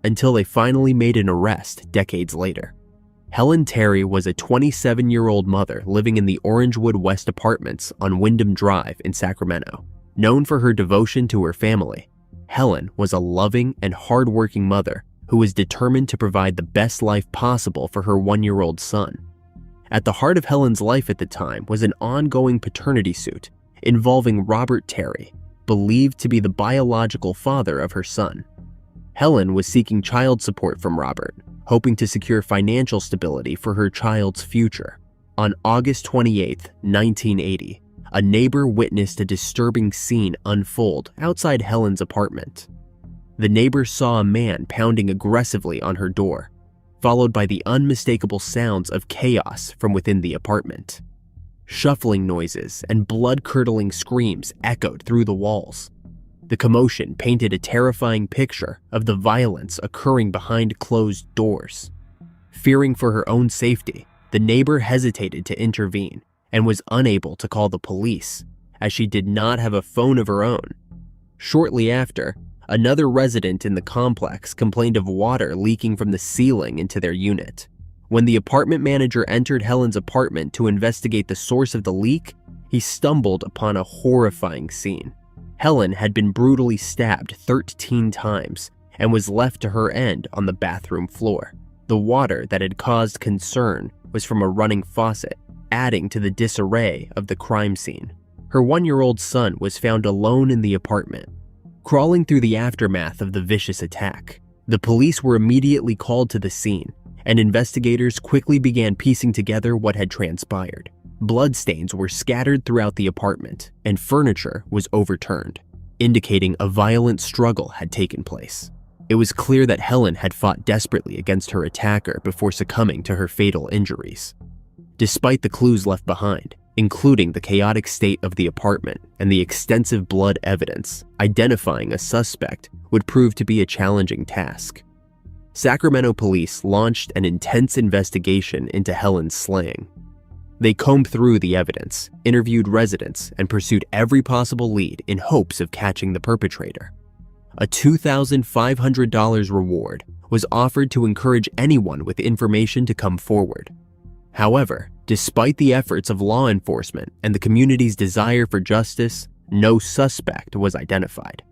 until they finally made an arrest decades later. Helen Terry was a 27-year-old mother living in the Orangewood West Apartments on Wyndham Drive in Sacramento. Known for her devotion to her family, Helen was a loving and hardworking mother who was determined to provide the best life possible for her 1-year-old son. At the heart of Helen's life at the time was an ongoing paternity suit involving Robert Terry, believed to be the biological father of her son. Helen was seeking child support from Robert, hoping to secure financial stability for her child's future. On August 28, 1980, a neighbor witnessed a disturbing scene unfold outside Helen's apartment. the neighbor saw a man pounding aggressively on her door, followed by the unmistakable sounds of chaos from within the apartment. Shuffling noises and blood-curdling screams echoed through the walls. The commotion painted a terrifying picture of the violence occurring behind closed doors. Fearing for her own safety, the neighbor hesitated to intervene and was unable to call the police, as she did not have a phone of her own. Shortly after, another resident in the complex complained of water leaking from the ceiling into their unit. When the apartment manager entered Helen's apartment to investigate the source of the leak, he stumbled upon a horrifying scene. Helen had been brutally stabbed 13 times and was left to her end on the bathroom floor. The water that had caused concern was from a running faucet, adding to the disarray of the crime scene. Her 1-year-old son was found alone in the apartment. Crawling through the aftermath of the vicious attack, the police were immediately called to the scene, and investigators quickly began piecing together what had transpired. Bloodstains were scattered throughout the apartment, and furniture was overturned, indicating a violent struggle had taken place. It was clear that Helen had fought desperately against her attacker before succumbing to her fatal injuries. Despite the clues left behind, including the chaotic state of the apartment and the extensive blood evidence, identifying a suspect would prove to be a challenging task. Sacramento police launched an intense investigation into Helen's slaying. They combed through the evidence, interviewed residents, and pursued every possible lead in hopes of catching the perpetrator. A $2,500 reward was offered to encourage anyone with information to come forward. However, despite the efforts of law enforcement and the community's desire for justice, no suspect was identified.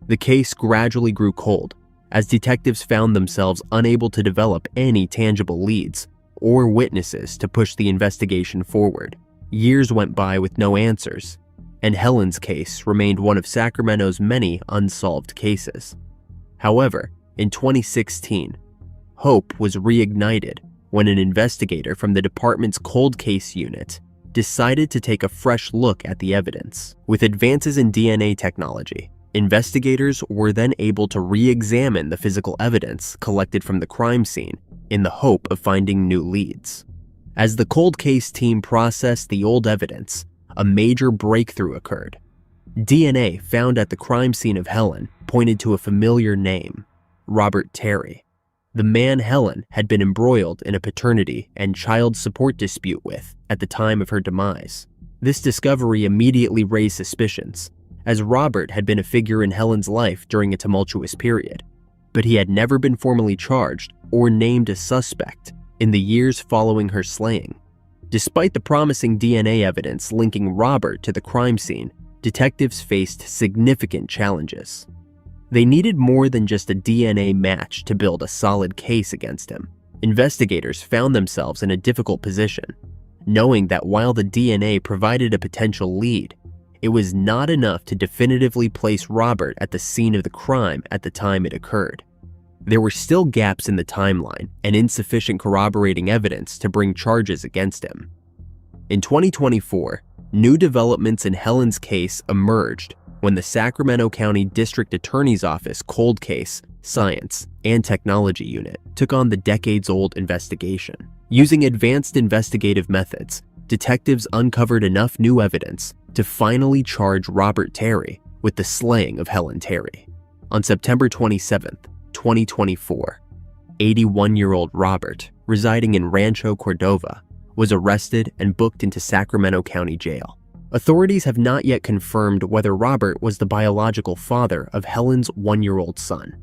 The case gradually grew cold, as detectives found themselves unable to develop any tangible leads or witnesses to push the investigation forward. Years went by with no answers, and Helen's case remained one of Sacramento's many unsolved cases. However, in 2016, hope was reignited when an investigator from the department's cold case unit decided to take a fresh look at the evidence. With advances in DNA technology, investigators were then able to re-examine the physical evidence collected from the crime scene in the hope of finding new leads. As the cold case team processed the old evidence, a major breakthrough occurred. DNA found at the crime scene of Helen pointed to a familiar name, Robert Terry, the man Helen had been embroiled in a paternity and child support dispute with at the time of her demise. This discovery immediately raised suspicions, as Robert had been a figure in Helen's life during a tumultuous period, but he had never been formally charged or named a suspect in the years following her slaying. Despite the promising DNA evidence linking Robert to the crime scene, detectives faced significant challenges. They needed more than just a DNA match to build a solid case against him. Investigators found themselves in a difficult position, knowing that while the DNA provided a potential lead, it was not enough to definitively place Robert at the scene of the crime at the time it occurred. There were still gaps in the timeline and insufficient corroborating evidence to bring charges against him. In 2024, new developments in Helen's case emerged when the Sacramento County District Attorney's Office Cold Case, Science, and Technology Unit took on the decades-old investigation. Using advanced investigative methods, detectives uncovered enough new evidence to finally charge Robert Terry with the slaying of Helen Terry. On September 27, 2024, 81-year-old Robert, residing in Rancho Cordova, was arrested and booked into Sacramento County Jail. Authorities have not yet confirmed whether Robert was the biological father of Helen's 1-year-old son.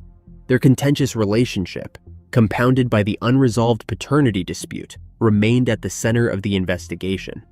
Their contentious relationship, compounded by the unresolved paternity dispute, remained at the center of the investigation.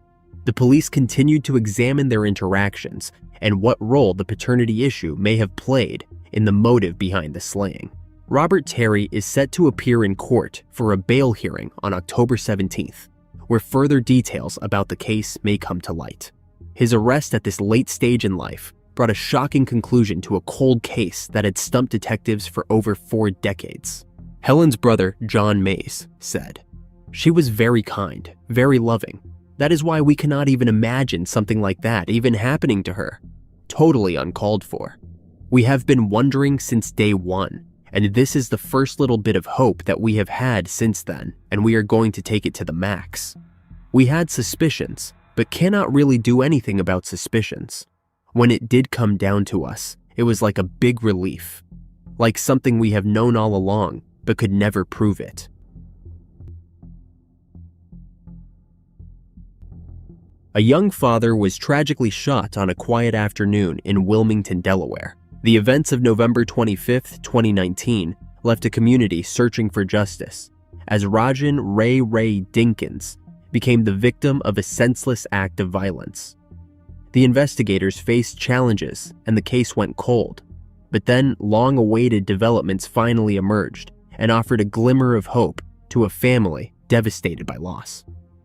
The police continued to examine their interactions and what role the paternity issue may have played in the motive behind the slaying. Robert Terry is set to appear in court for a bail hearing on October 17th, where further details about the case may come to light. His arrest at this late stage in life brought a shocking conclusion to a cold case that had stumped detectives for over 4 decades. Helen's brother, John Mays, said, "She was very kind, very loving. That is why we cannot even imagine something like that even happening to her. Totally uncalled for. We have been wondering since day one, and this is the first little bit of hope that we have had since then, and we are going to take it to the max. We had suspicions, but cannot really do anything about suspicions. When it did come down to us, it was like a big relief, like something we have known all along, but could never prove it. A young father was tragically shot on a quiet afternoon in Wilmington, Delaware. The events of November 25, 2019 left a community searching for justice, as Rajion Dinkins became the victim of a senseless act of violence. The investigators faced challenges and the case went cold, but then long-awaited developments finally emerged and offered a glimmer of hope to a family devastated by loss.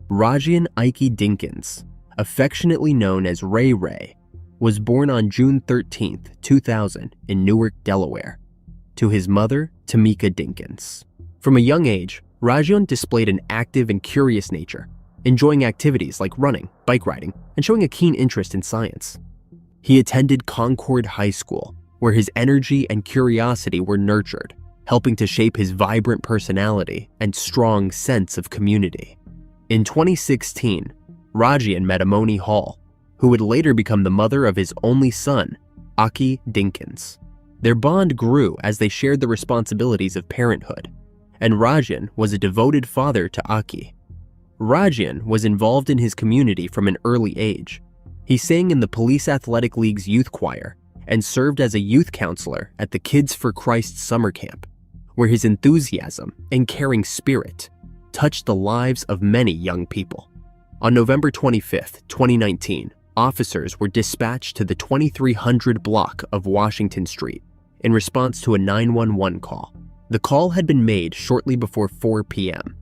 Rajion Dinkins, affectionately known as Ray, was born on June 13, 2000 in Newark, Delaware, to his mother, Tamika Dinkins. From a young age, Rajion displayed an active and curious nature, enjoying activities like running, bike riding, and showing a keen interest in science. He attended Concord High School, where his energy and curiosity were nurtured, helping to shape his vibrant personality and strong sense of community. In 2016, Rajion met Amoni Hall, who would later become the mother of his only son, Aki Dinkins. Their bond grew as they shared the responsibilities of parenthood, and Rajion was a devoted father to Aki. Rajion was involved in his community from an early age. He sang in the Police Athletic League's youth choir and served as a youth counselor at the Kids for Christ summer camp, where his enthusiasm and caring spirit touched the lives of many young people. On November 25, 2019, officers were dispatched to the 2300 block of Washington Street in response to a 911 call. The call had been made shortly before 4 p.m.,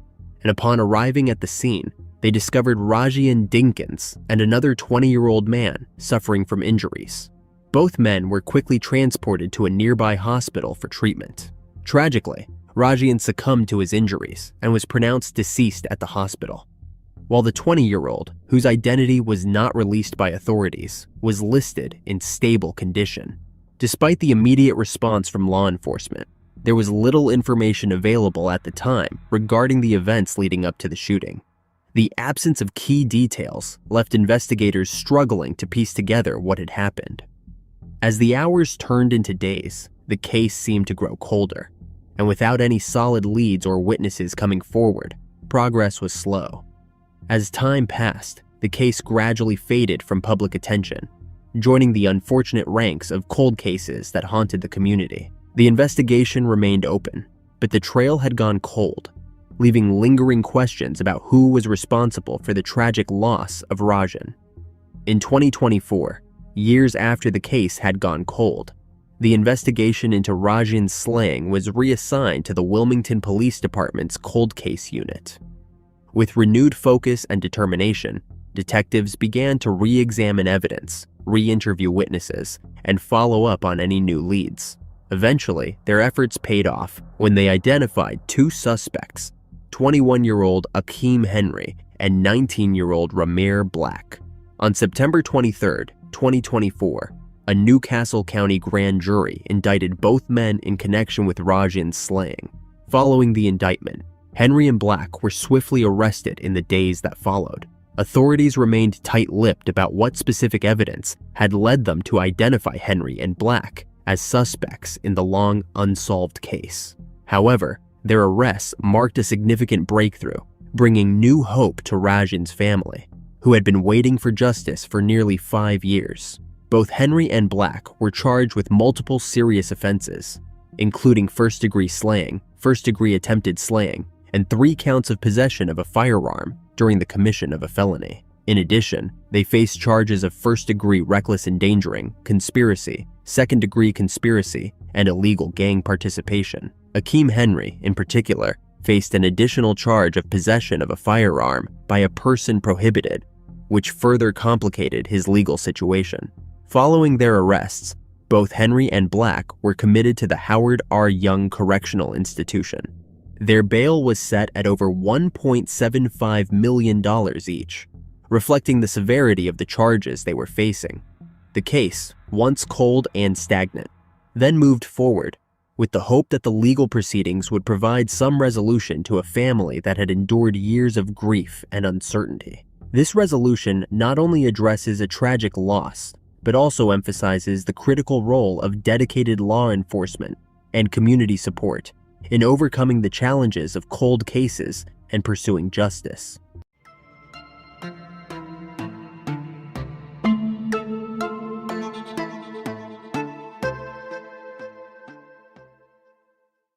and upon arriving at the scene, they discovered Rajion Dinkins and another 20-year-old man suffering from injuries. Both men were quickly transported to a nearby hospital for treatment. Tragically, Rajion succumbed to his injuries and was pronounced deceased at the hospital, while the 20-year-old, whose identity was not released by authorities, was listed in stable condition. Despite the immediate response from law enforcement, there was little information available at the time regarding the events leading up to the shooting. The absence of key details left investigators struggling to piece together what had happened. As the hours turned into days, the case seemed to grow colder, and without any solid leads or witnesses coming forward, progress was slow. As time passed, the case gradually faded from public attention, joining the unfortunate ranks of cold cases that haunted the community. The investigation remained open, but the trail had gone cold, leaving lingering questions about who was responsible for the tragic loss of Rajion. In 2024, years after the case had gone cold, the investigation into Rajion's slaying was reassigned to the Wilmington Police Department's Cold Case Unit. With renewed focus and determination, detectives began to re-examine evidence, re-interview witnesses, and follow up on any new leads. Eventually, their efforts paid off when they identified two suspects, 21-year-old Akeem Henry and 19-year-old Ramir Black. On September 23, 2024, a Newcastle County grand jury indicted both men in connection with Rajion's slaying. Following the indictment, Henry and Black were swiftly arrested in the days that followed. Authorities remained tight-lipped about what specific evidence had led them to identify Henry and Black as suspects in the long unsolved case. However, their arrests marked a significant breakthrough, bringing new hope to Rajion's family, who had been waiting for justice for nearly 5 years. Both Henry and Black were charged with multiple serious offenses, including first-degree slaying, first-degree attempted slaying, and 3 counts of possession of a firearm during the commission of a felony. In addition, they faced charges of first-degree reckless endangering, conspiracy, second-degree conspiracy, and illegal gang participation. Akeem Henry, in particular, faced an additional charge of possession of a firearm by a person prohibited, which further complicated his legal situation. Following their arrests, both Henry and Black were committed to the Howard R. Young Correctional Institution. Their bail was set at over $1.75 million each, reflecting the severity of the charges they were facing. The case, once cold and stagnant, then moved forward, with the hope that the legal proceedings would provide some resolution to a family that had endured years of grief and uncertainty. This resolution not only addresses a tragic loss, but also emphasizes the critical role of dedicated law enforcement and community support in overcoming the challenges of cold cases and pursuing justice.